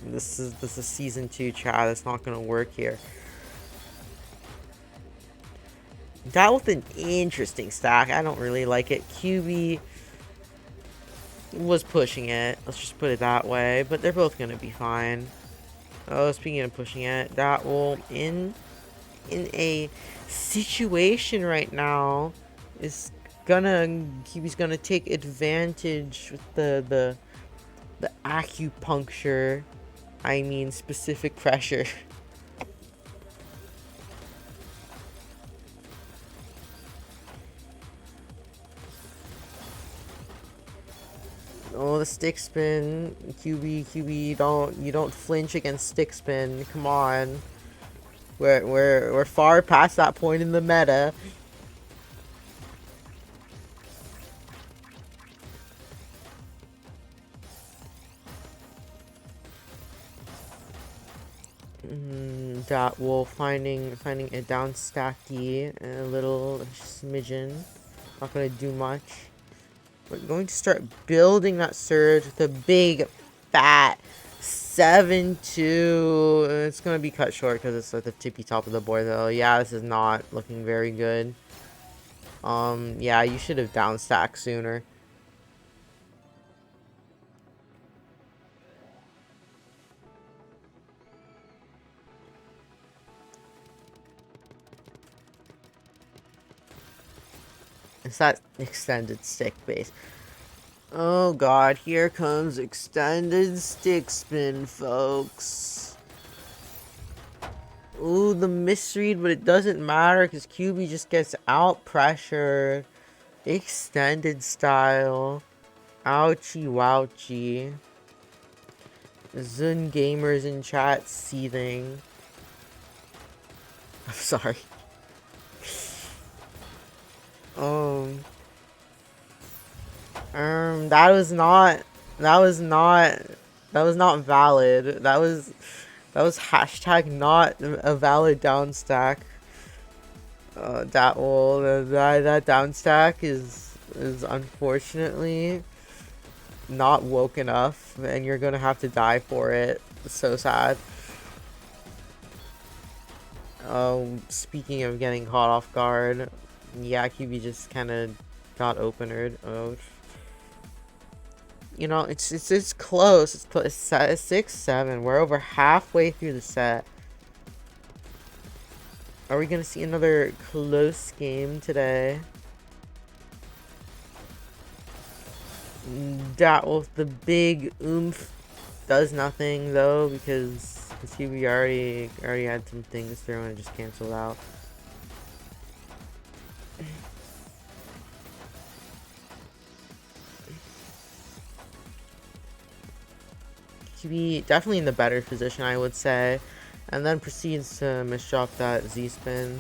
This is season 2 chat. It's not gonna work here. That with an interesting stack. I don't really like it. QB was pushing it. Let's just put it that way. But they're both gonna be fine. Oh, speaking of pushing it, that will in a situation right now is QB's gonna take advantage with the acupuncture. I mean specific pressure. Oh, the stick spin. QB, you don't flinch against stick spin. Come on. We're far past that point in the meta. That will finding a down stacky, a little smidgen. Not gonna do much. We're going to start building that surge with a big, fat 7-2. It's going to be cut short because it's at the tippy top of the board, though. Yeah, this is not looking very good. Yeah, you should have down stacked sooner. It's that extended stick base. Oh god, here comes extended stick spin, folks. Ooh, the misread, but it doesn't matter because QB just gets out pressured. Extended style. Ouchie wouchie. Zun gamers in chat seething. I'm sorry. Um, that was not, that was not, that was not valid. That was hashtag not a valid down stack. That down stack is unfortunately not woke enough, and you're gonna have to die for it. It's so sad. Speaking of getting caught off guard, yeah, QB just kind of got openered. Oh, you know, it's close. It's close. It's 6-7. We're over halfway through the set. Are we gonna see another close game today? That with the big oomph does nothing though because QB already had some things through and it just canceled out. QB definitely in the better position, I would say, and then proceeds to misdrop that Z spin.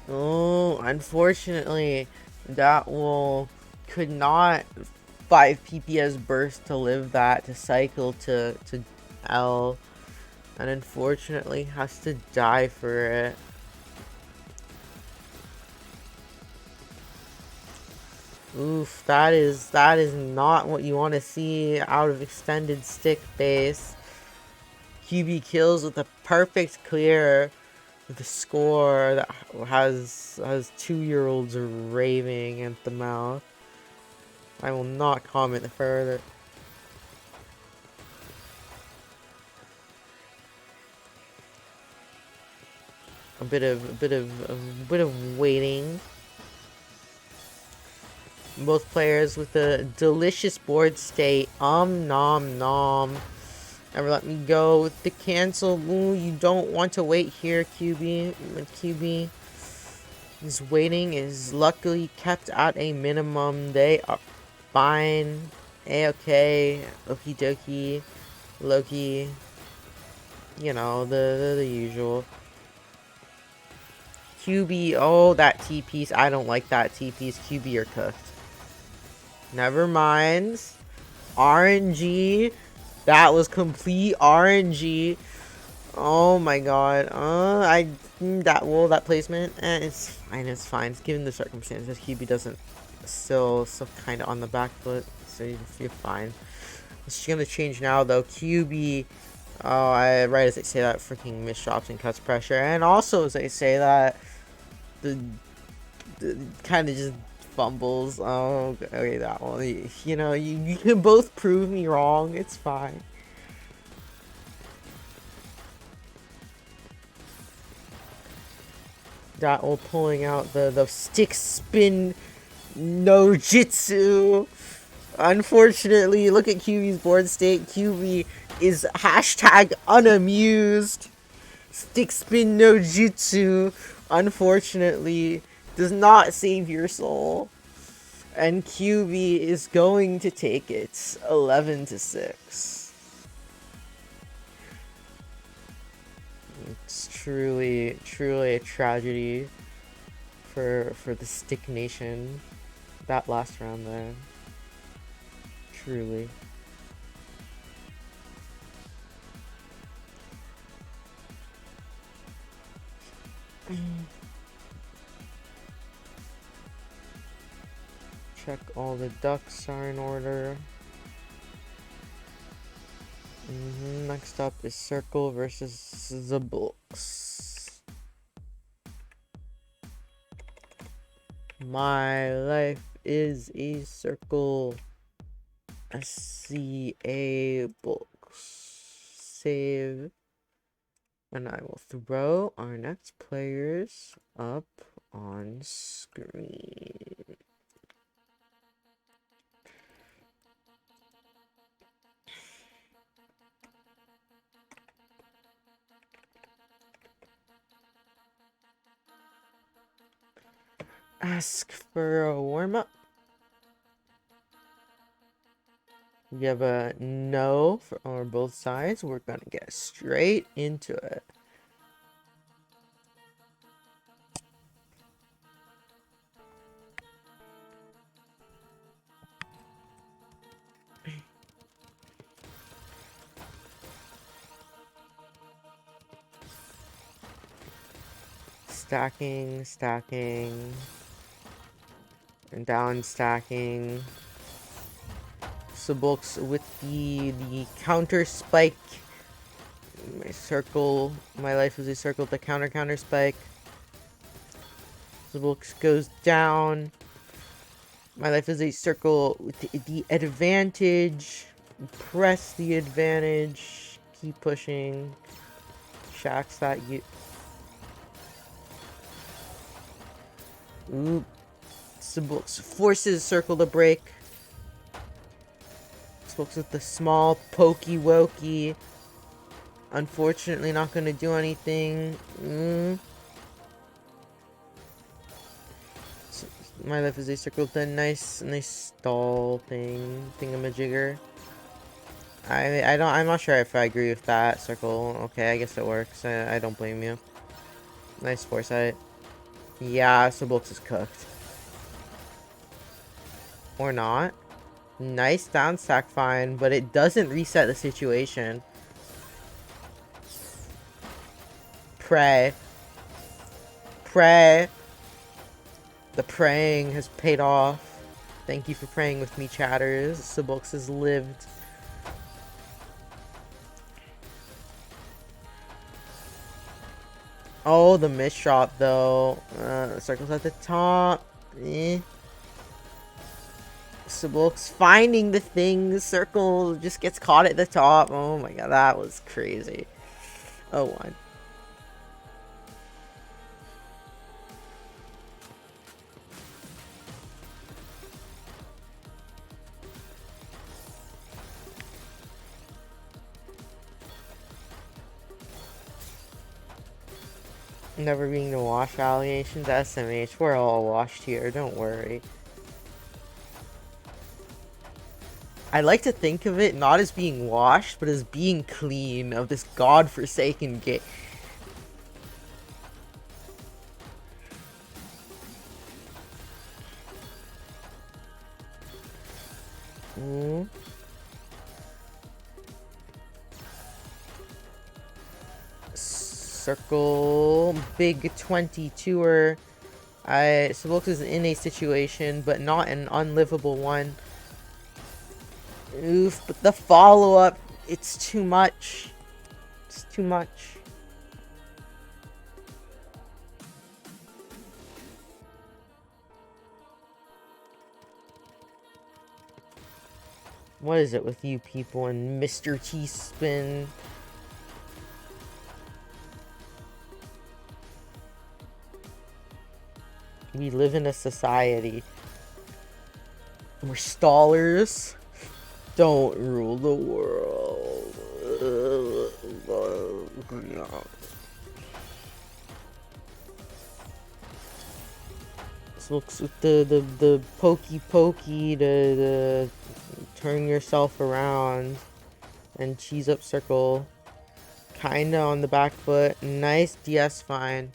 Oh, unfortunately, that will could not 5 PPS burst to live that to cycle to L, and unfortunately has to die for it. Oof, that is not what you want to see out of extended stick base. QB kills with a perfect clear with a score that has 2-year-olds raving at the mouth. I will not comment further. A bit of waiting. Both players with a delicious board state. Nom nom. Never let me go with the cancel. Ooh, you don't want to wait here, QB. QB is waiting, is luckily kept at a minimum. They are fine. A-okay. Okie dokie. Loki. You know, the usual. QB, oh, that T-piece. I don't like that T-piece. QB are cooked. Never mind. RNG. That was complete RNG. Oh my god. That placement. It's fine. It's fine. It's given the circumstances. QB doesn't still kind of on the back foot, so you're fine. It's gonna change now though. QB. Oh, right as I say that, freaking misdrops and cuts pressure, and also as I say that, the kind of just fumbles. Oh, okay, that one. You know, you can both prove me wrong. It's fine. That one pulling out the stick spin no jitsu. Unfortunately, look at QB's board state. QB is hashtag unamused. Stick spin no jutsu, unfortunately, does not save your soul. And QB is going to take it 11-6. It's truly a tragedy for the Stick Nation. That last round there. Truly. Check all the ducks are in order. Next up is Circle versus the Books. My life is a circle. SCA Books. Save. And I will throw our next players up on screen. Ask for a warm-up. We have a no for both sides. We're gonna get straight into it. Stacking, and down stacking. Subulks with the counter spike. My life is a circle, the counter spike. Subulks goes down. My life is a circle with the advantage. Press the advantage. Keep pushing. Shacks that you. Oop. Subulks forces circle to break. Subulks with the small pokey wokey. Unfortunately, not going to do anything. So, my life is a circle with a nice stall thingamajigger. I'm not sure if I agree with that circle. Okay, I guess it works. I don't blame you. Nice foresight. Yeah, Subulks is cooked. Or not. Nice down stack fine, but it doesn't reset the situation. Pray. The praying has paid off. Thank you for praying with me, chatters. Subulks has lived. Oh, the misdrop though. Circles at the top. Subulks finding the thing. Circle just gets caught at the top. Oh my god, that was crazy. Oh, one. Never being the wash allegations. SMH, we're all washed here, don't worry. I like to think of it not as being washed, but as being clean of this godforsaken game. Circle, big 22er. Subok is in a situation, but not an unlivable one. Oof, but the follow-up, it's too much. It's too much. What is it with you people and Mr. T-Spin? We live in a society. We're stallers. Don't rule the world. This looks with the pokey to turn yourself around and cheese up circle. Kinda on the back foot. Nice DS fine.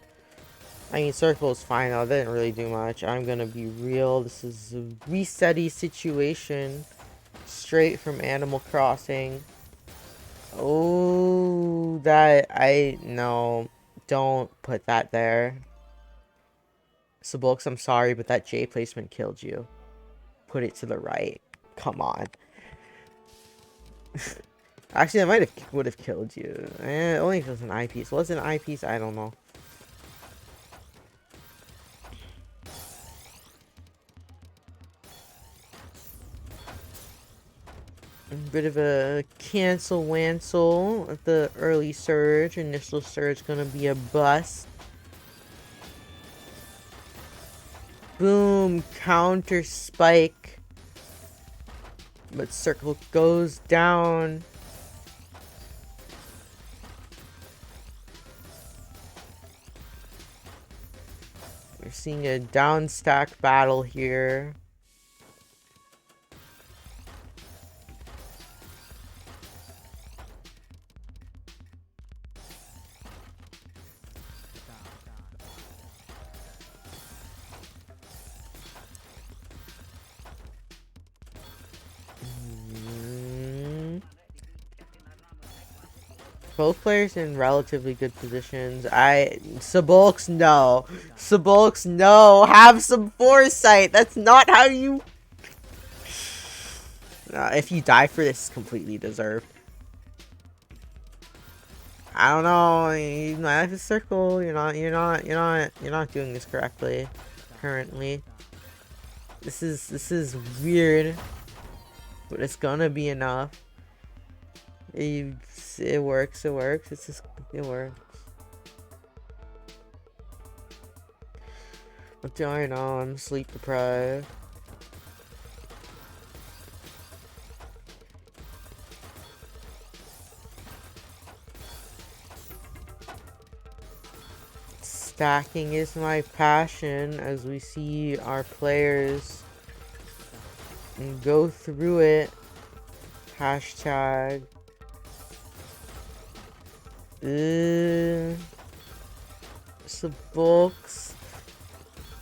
I mean, circle is fine though. They didn't really do much. I'm gonna be real. This is a resetty situation. Straight from Animal Crossing. Oh, no. Don't put that there. Subulks, I'm sorry, but that J placement killed you. Put it to the right. Come on. Actually, that would have killed you. Only if it was an eyepiece. Was it an eyepiece? I don't know. A bit of a cancel-wancel at the early surge. Initial surge gonna be a bust. Boom, counter spike. But circle goes down. We're seeing a down stack battle here. Both players in relatively good positions. Subulks, no. Subulks, no. Have some foresight. That's not how you... if you die for this, it's completely deserved. I don't know. You life is circle. You're not doing this correctly. Currently. This is weird. But it's gonna be enough. It works, it works. It works. What do I know? I'm sleep deprived. Stacking is my passion as we see our players go through it. Hashtag. Subulks.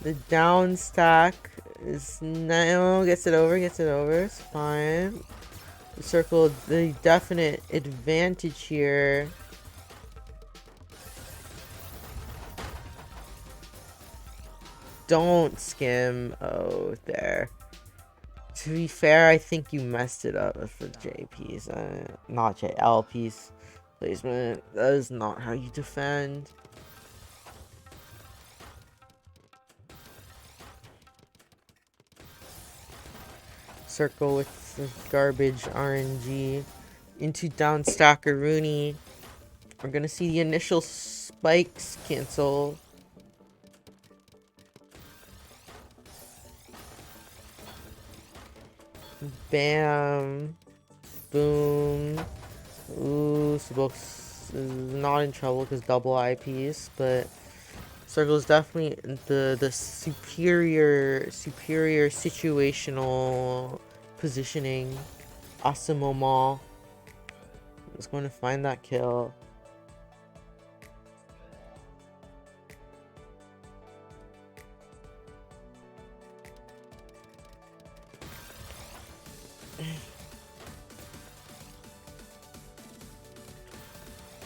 The down stack is no, gets it over, it's fine. The circle, the definite advantage here. Don't skim. Oh, there. To be fair, I think you messed it up with the J piece. Not L piece placement. That is not how you defend. Circle with the garbage RNG into down stacker Rooney. We're gonna see the initial spikes cancel. Bam. Boom. Ooh, Subulks is not in trouble because double eyepiece, but Circle is definitely the superior situational positioning. Awesome moment. Is going to find that kill.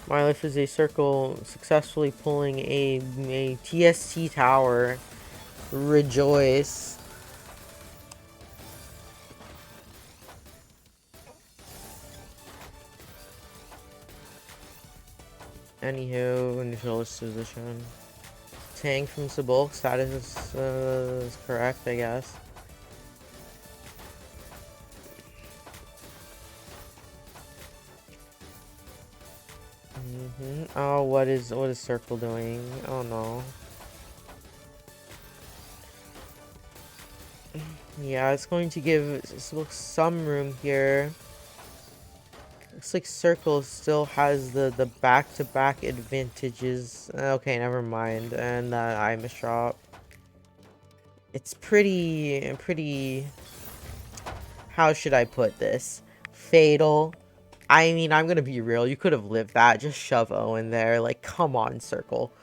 My life is a circle successfully pulling a TST tower. Rejoice. Anywho, neutralist position. Tank from Sabulk, status is correct, I guess. Oh, what is Circle doing? Oh no. Yeah, it's going to give Sabulk some room here. Looks like Circle still has the back-to-back advantages. Okay, never mind. And I misdrop. It's pretty. How should I put this? Fatal. I mean, I'm gonna be real. You could have lived that. Just shove O in there. Like, come on, Circle.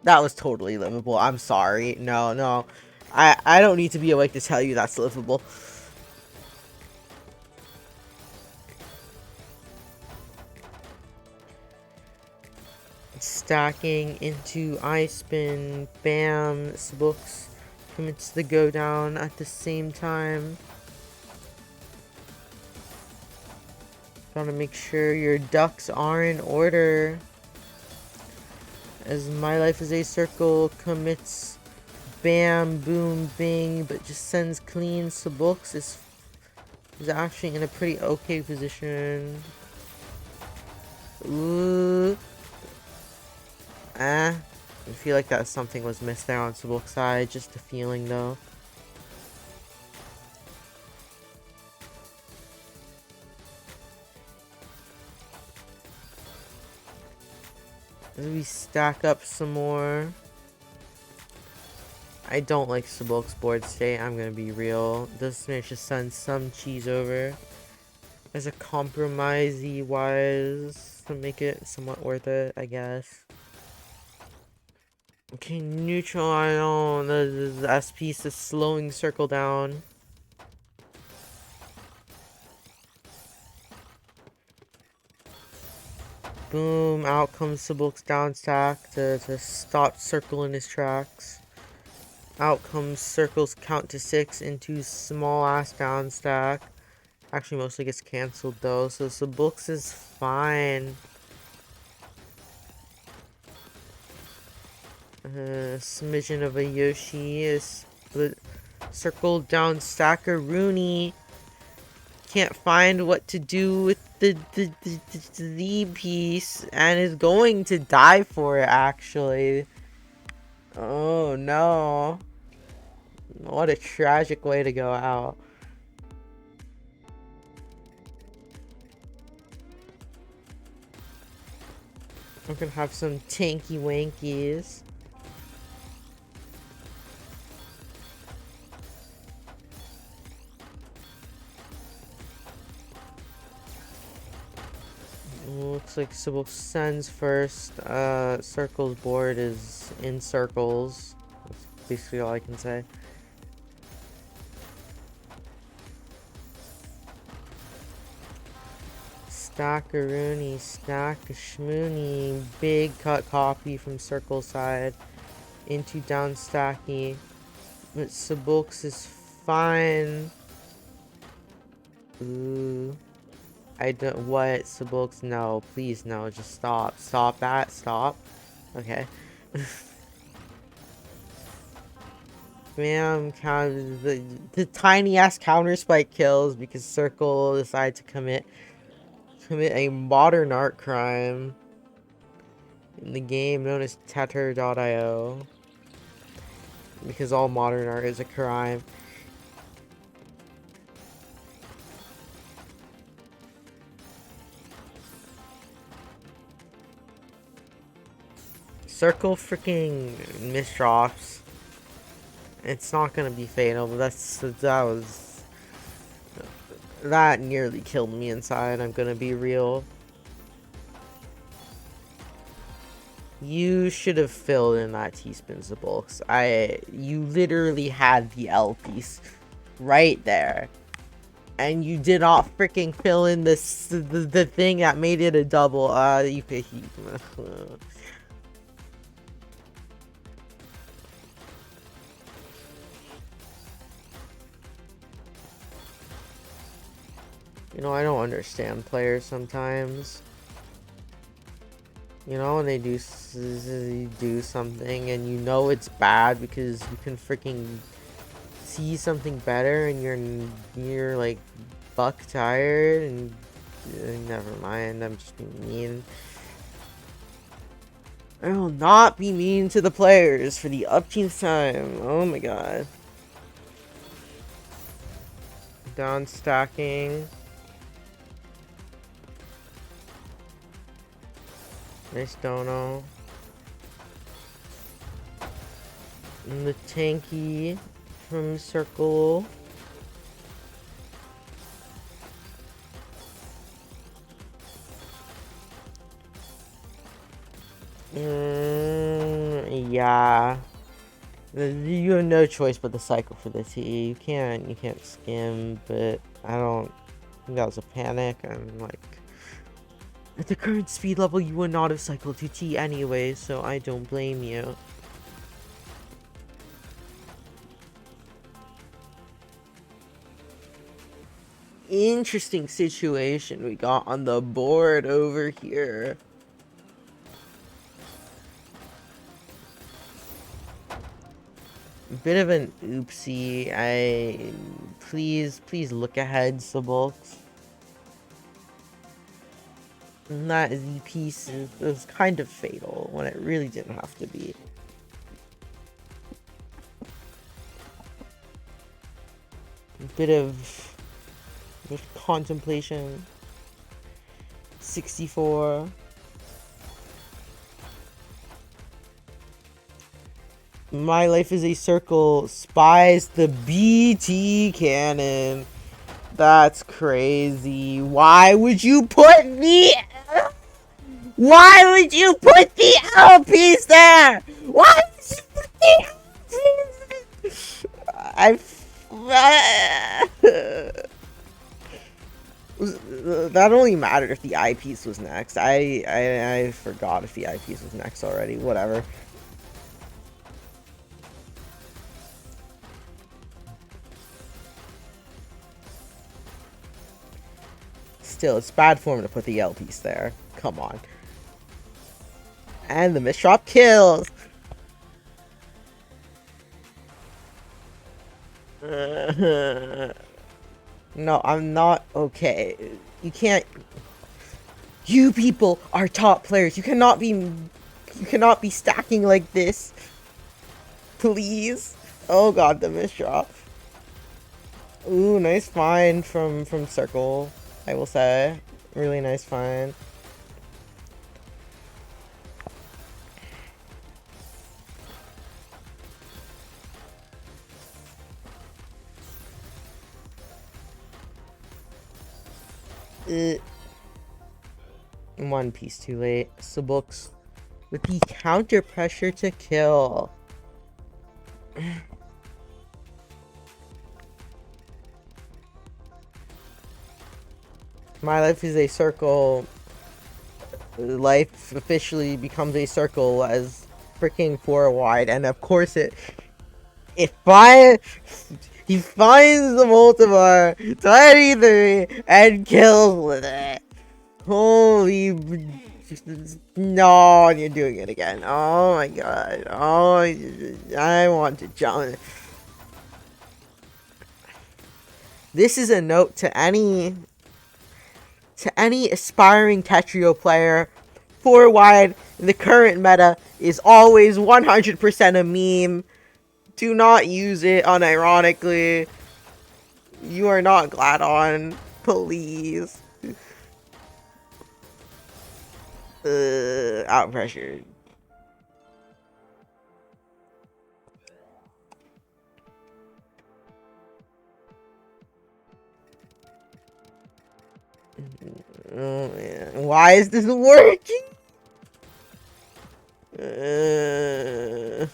That was totally livable. I'm sorry. No, no. I don't need to be awake to tell you that's livable. Stacking into I spin. Bam. Books commits the go down at the same time. Gotta make sure your ducks are in order. As My Life is a Circle commits bam, boom, bing, but just sends clean. Sabooks is actually in a pretty okay position. Ooh. I feel like that something was missed there on Sabook's side. Just a feeling though. As we stack up some more. I don't like Sabook's board state, I'm gonna be real. This managed to send some cheese over as a compromisey wise to make it somewhat worth it, I guess. Okay, neutral, I know the S piece is slowing Circle down. Boom, out comes Sabook's down stack to stop Circle in his tracks. Out comes Circle's count to 6 into small ass down stack. Actually mostly gets cancelled though, so Sabook's is fine. Smidgen of a Yoshi is the Circle down stacker Rooney. Can't find what to do with the piece and is going to die for it actually. Oh no. What a tragic way to go out. I'm gonna have some tanky wankies. Looks like Sybil sends first. Circle's board is in circles. That's basically all I can say. Stackaroonie, Stack-a-shmoony. Big cut copy from Circle side into down stacky. But Sabulks is fine. Ooh. I don't. What? Sabulks? No. Please, no. Just stop. Stop that. Stop. Okay. Bam. The tiny ass counter spike kills because Circle decided to commit a modern art crime in the game known as Tether.io. Because all modern art is a crime. Circle freaking misdrops. It's not gonna be fatal, but that nearly killed me inside, I'm gonna be real. You should have filled in that T-spins of bulks. You literally had the L piece right there. And you did not freaking fill in the thing that made it a double. You could You know, I don't understand players sometimes. You know, when they do something and you know it's bad because you can freaking see something better and you're like buck tired and never mind, I'm just being mean. I will not be mean to the players for the upteenth time. Oh my god. Down stacking. Nice dono. And the tanky from circle. Yeah. You have no choice but to cycle for the T. You can't skim, but I don't think that was a panic. I'm like, at the current speed level, you would not have cycled to T anyway, so I don't blame you. Interesting situation we got on the board over here. Bit of an oopsie. Please look ahead, Subolks. That Z piece was kind of fatal when it really didn't have to be. A bit of contemplation. 64. My life is a circle. Spies the BT cannon. That's crazy. Why would you put the... Why would you put the L piece there? Why would you put the L piece there? That only mattered if the I piece was next. I forgot if the I piece was next already. Whatever. Still, it's bad form to put the L piece there. Come on. And the misdrop kills. No, I'm not okay. You can't. You people are top players. You cannot be stacking like this. Please. Oh god, the misdrop. Ooh, nice find from circle, I will say. Really nice find. One piece too late. Subolks with the counter pressure to kill. My life is a circle. Life officially becomes a circle as freaking 4 wide, and of course he finds the multiplier 23 and kills with it. Holy no, you're doing it again. Oh my god. Oh, I want to jump. This is a note to any aspiring Tetrio player. 4 wide in the current meta is always 100% a meme. Do not use it unironically. You are not Gladon. Please. Out pressured. Oh, man. Why is this working? Uh,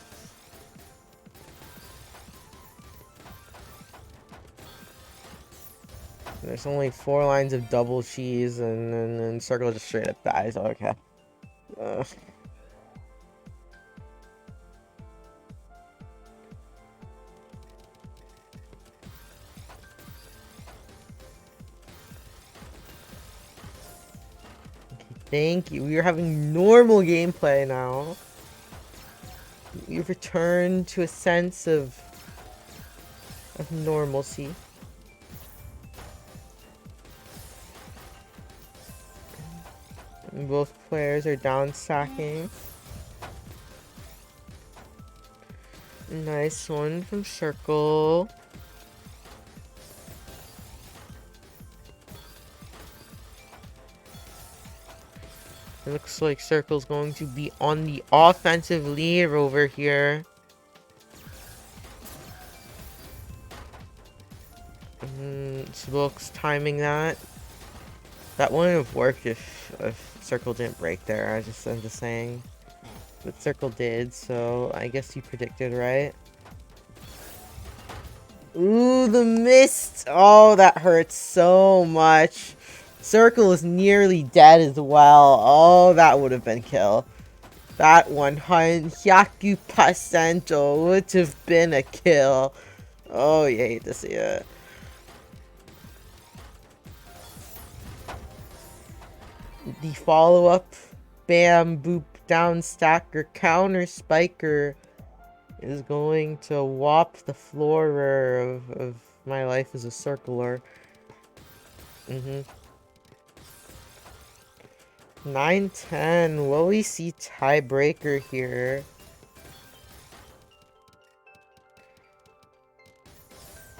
there's only 4 lines of double cheese, and then Circle just straight up dies. Okay. Uh, thank you. We are having normal gameplay now. We've returned to a sense of normalcy. Both players are down stacking. Nice one from Circle. It looks like Circle's going to be on the offensive lead over here. Smoke's timing that. That wouldn't have worked if Circle didn't break there. I'm just saying. But Circle did, so I guess you predicted right. Ooh, the mist! Oh, that hurts so much. Circle is nearly dead as well. Oh, that would have been kill. That 100% would have been a kill. Oh, you hate to see it. The follow-up bam boop down stacker counter spiker is going to whop the floor of my life as a circler. 9-10. Will we see tiebreaker here?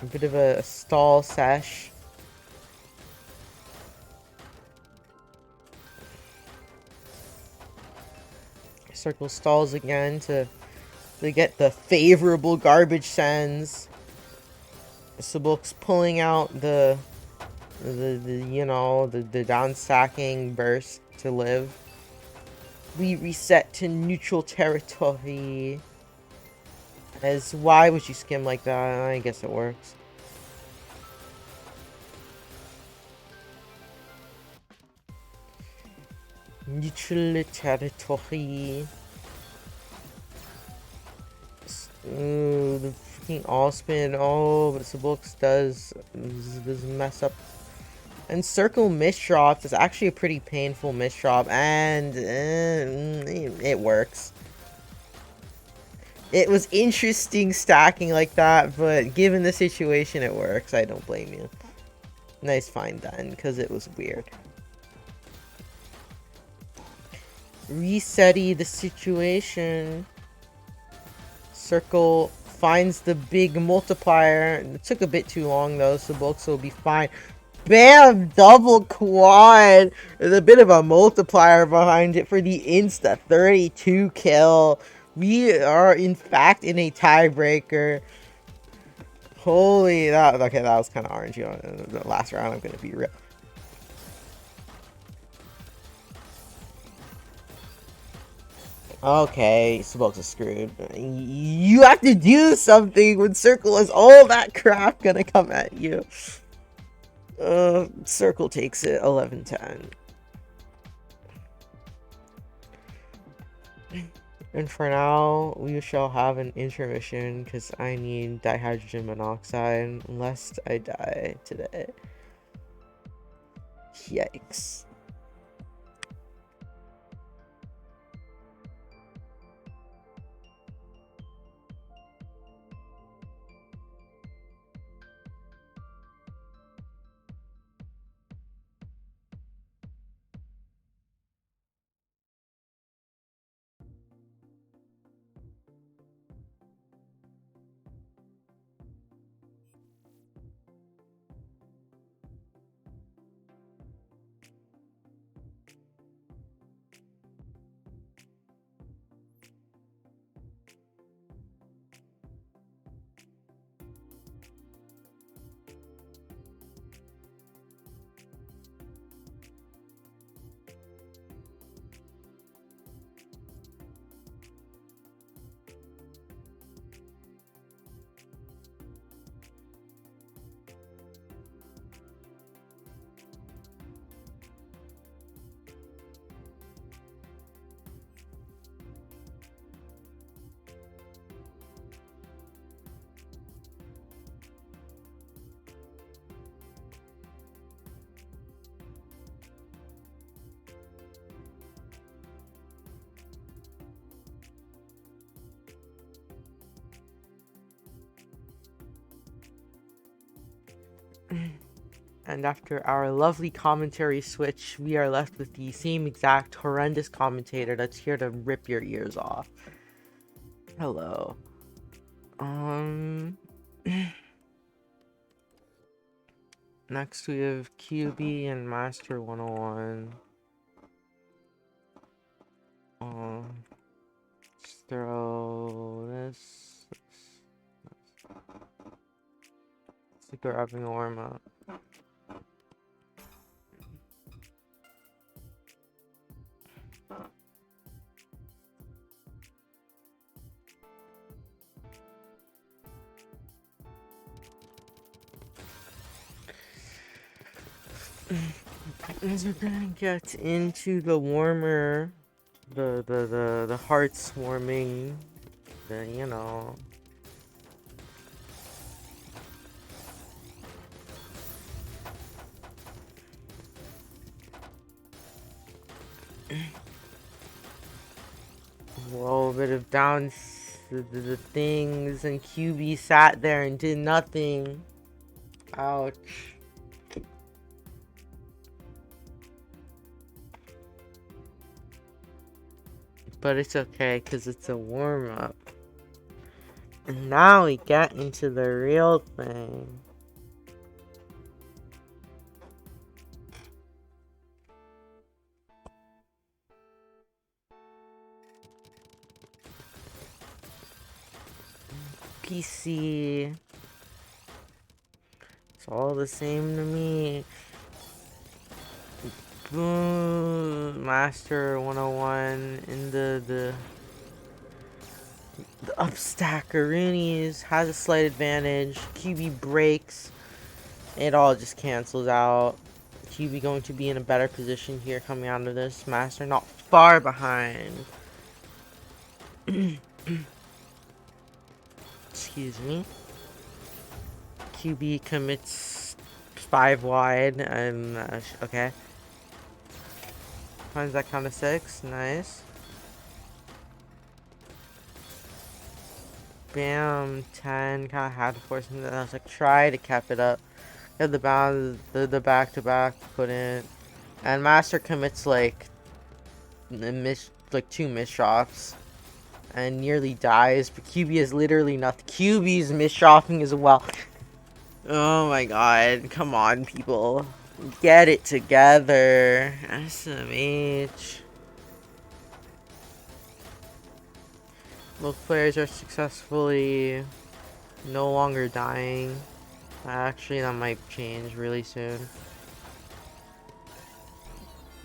A bit of a stall sesh. Circle stalls again to get the favorable garbage sends. Subok's pulling out the down stacking burst to live. We reset to neutral territory. As why would you skim like that? I guess it works. Neutral territory. Ooh, the freaking all spin. Oh, but Subok's does mess up. And Circle misdrops is actually a pretty painful misdrop, and it works. It was interesting stacking like that, but given the situation, it works. I don't blame you. Nice find then, because it was weird. Resetty the situation. Circle finds the big multiplier. It took a bit too long though, so Bulks will be fine. Bam! Double quad! There's a bit of a multiplier behind it for the insta 32 kill. We are in fact in a tiebreaker. Holy, okay, that was kind of orangey on the last round, I'm gonna be real. Okay, Smokes is screwed. You have to do something when Circle has all that crap gonna come at you. Circle takes it 11-10. And for now, we shall have an intermission because I need dihydrogen monoxide lest I die today. Yikes. And after our lovely commentary switch, we are left with the same exact horrendous commentator that's here to rip your ears off. Hello. Next we have QB and Master 101. Let's throw this. It's like we're having a warm up. As we're gonna get into the warmer, the hearts warming, you know. A little bit of down the things, and QB sat there and did nothing. Ouch. But it's okay, because it's a warm-up. And now we get into the real thing. PC. It's all the same to me. Boom. Master 101 in the upstack Roonies has a slight advantage. QB breaks. It all just cancels out. QB going to be in a better position here coming out of this. Master not far behind. Excuse me. QB commits 5 wide and okay. Finds that count of 6. Nice. Bam. 10. Kind of had to force him. I was like, try to cap it up. Had the bounce, the back to back, put in. And Master commits like 2 miss shots. And nearly dies. But QB is literally nothing. QB's miss shopping as well. Oh my god. Come on, people. Get it together. SMH. Both players are successfully no longer dying. Actually, that might change really soon.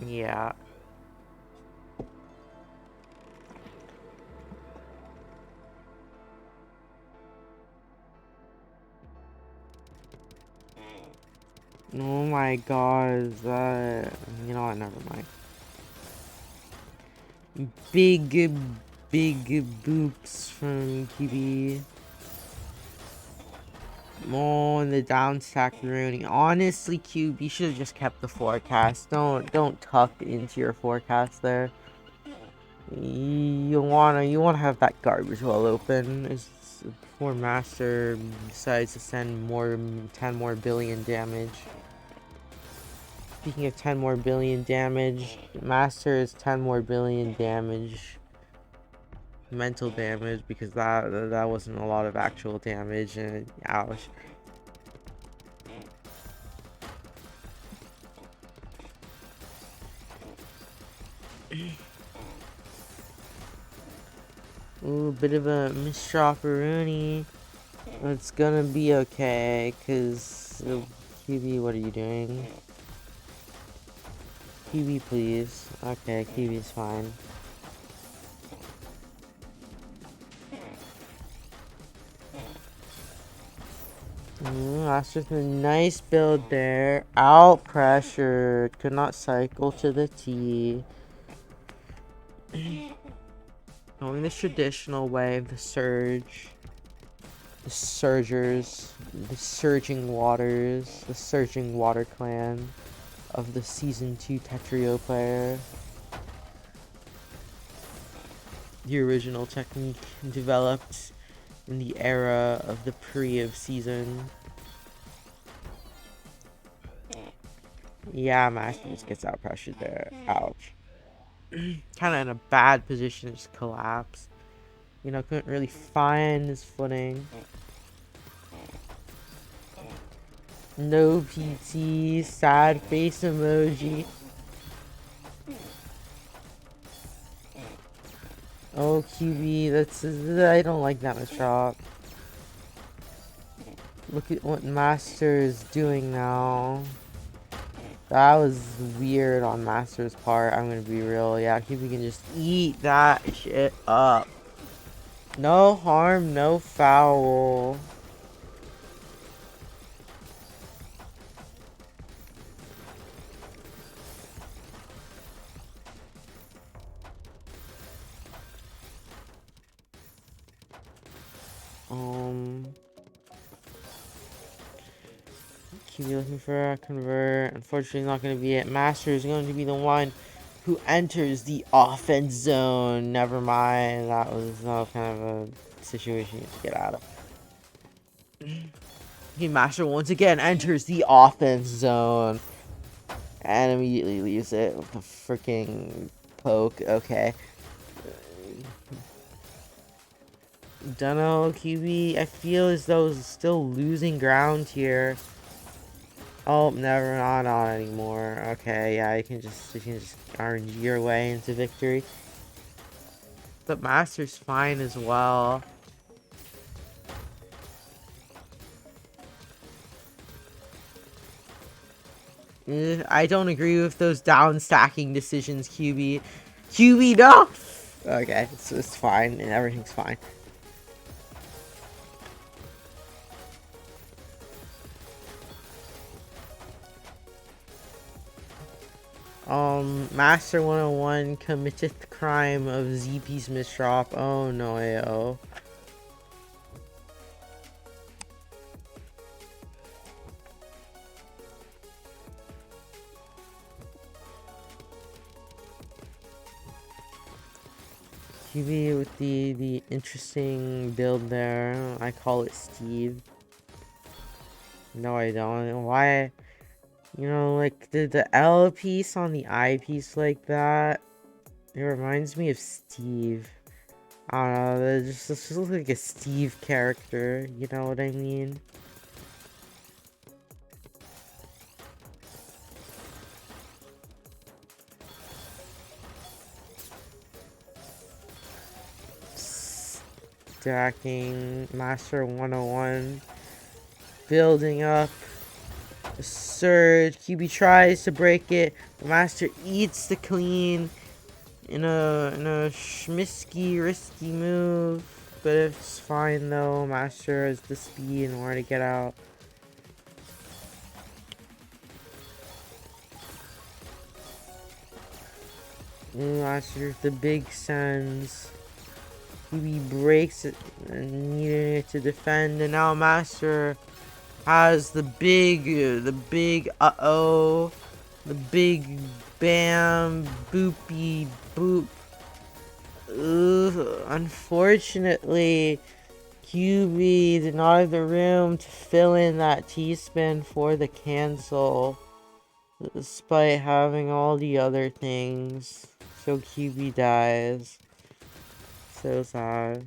Yeah. Oh my god, is that... You know what, never mind. Big boops from QB. Oh, and the down stack Rooney. Honestly, QB should have just kept the forecast. Don't tuck into your forecast there. You wanna have that garbage well open. Before Master decides to send 10 more billion damage. Speaking of 10 more billion damage, Master is 10 more billion damage. Mental damage, because that wasn't a lot of actual damage, and ouch. Ooh, bit of a misdropperoonie. It's gonna be okay, cause QB, what are you doing? QB, please. Okay, QB's fine. That's just a nice build there. Out pressured. Could not cycle to the T. Going the traditional way of the surge. The surgers. The surging waters. The surging water clan of the Season 2 Tetrio player. The original technique developed in the era of the pre of season. Yeah, Master just gets out pressured there. Ouch. Kind of in a bad position to just collapse. You know, couldn't really find his footing. No PT, sad face emoji. Oh, QB, I don't like that shot. Look at what Master is doing now. That was weird on Master's part, I'm gonna be real. Yeah, QB can just eat that shit up. No harm, no foul. Keep looking for a convert. Unfortunately, not going to be it. Master is going to be the one who enters the offense zone. Never mind. That was not kind of a situation you have to get out of. Okay, Master once again enters the offense zone. And immediately leaves it with a freaking poke. Okay. Dunno, QB. I feel as though it's still losing ground here. Oh, never, not on anymore. Okay, yeah, you can just RNG your way into victory. But Master's fine as well. I don't agree with those down stacking decisions, QB. QB, no! Okay, it's fine, and everything's fine. Master 101 committed the crime of ZP's misdrop. Oh no, AO. QB with the interesting build there. I call it Steve. No, I don't. Why? You know, like the L piece on the I piece like that. It reminds me of Steve. I don't know. This looks like a Steve character. You know what I mean? Stacking Master 101. Building up. A surge. QB tries to break it. The Master eats the clean. In a schmisky, risky move. But it's fine though. Master has the speed and where to get out. Master the big sends. He breaks it and needing it to defend, and now Master has the big uh-oh, the big bam boopy boop. Ugh, unfortunately, QB did not have the room to fill in that T-spin for the cancel, despite having all the other things. So QB dies. So sad.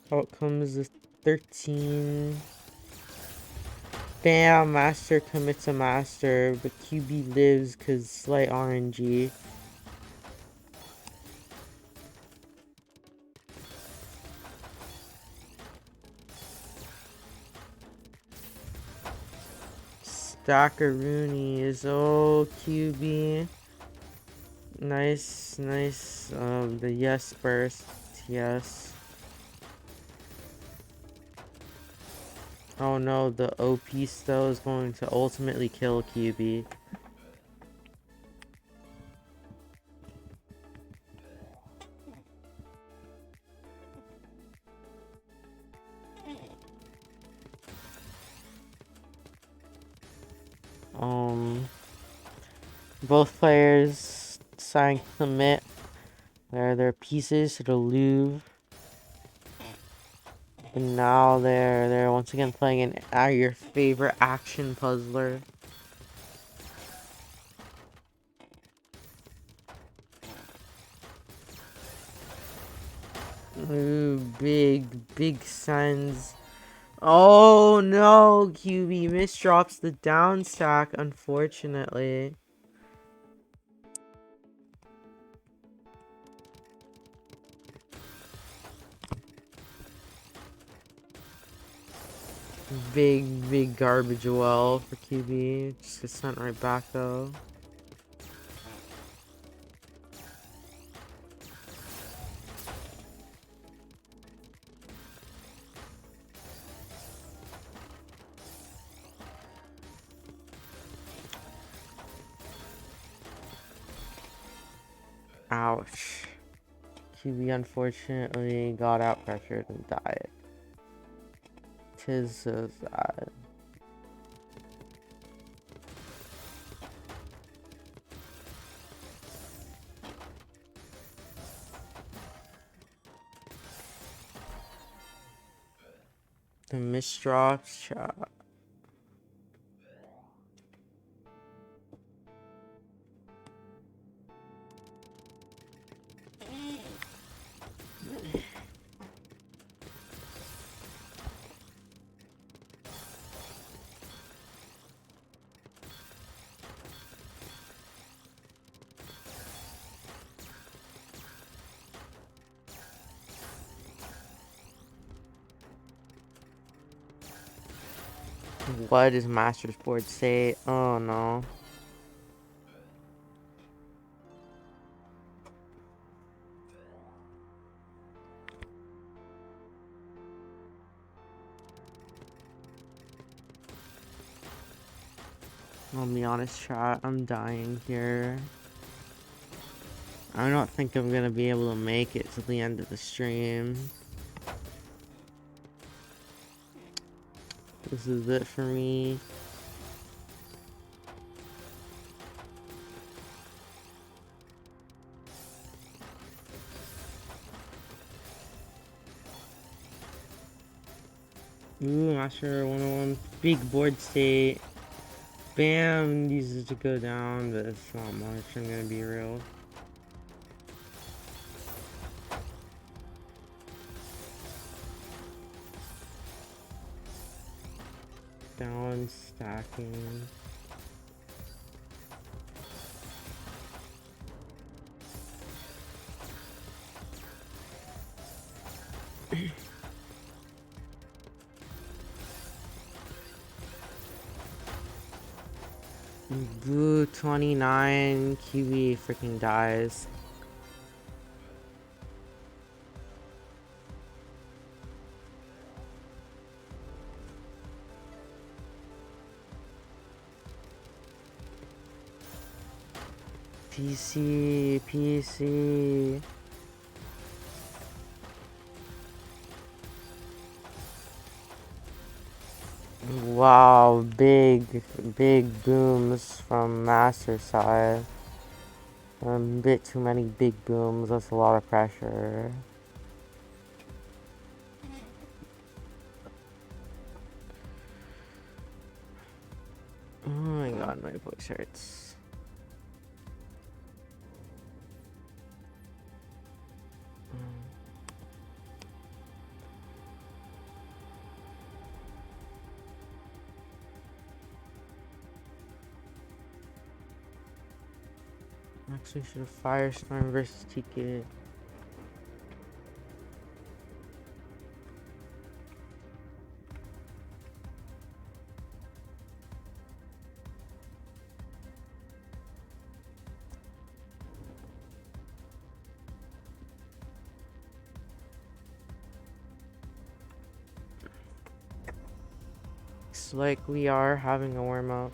Out comes the 13. Bam! Master commits a master, but QB lives because slight RNG. Stackaroonies. Oh, QB. Nice, nice. The yes burst. Yes. Oh no, the OP though is going to ultimately kill QB. Both players sign commit their pieces to the Louvre. And now they're once again playing your favorite action puzzler. Ooh, big signs. Oh no, QB misdrops the down stack, unfortunately. Big garbage well for QB. Just gets sent right back though. Ouch. QB unfortunately got out pressured and died. 'Tis so sad. The misdrops shot. What does Master's board say? Oh no. I'll be honest, chat. I'm dying here. I don't think I'm gonna be able to make it to the end of the stream. This is it for me. Ooh, Master 101. Big board state. Bam! Needs it to go down, but it's not much. I'm gonna be real. Down, stacking. Boo, 29. QB freaking dies. PC. Wow, big booms from Master side. A bit too many big booms, that's a lot of pressure. Oh my god, my voice hurts. Actually, should have Firestorm versus TK. Looks like we are having a warm up.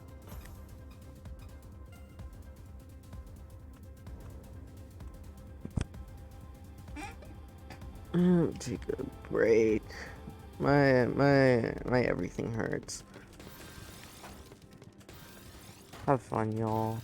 Take a break. My everything hurts. Have fun, y'all.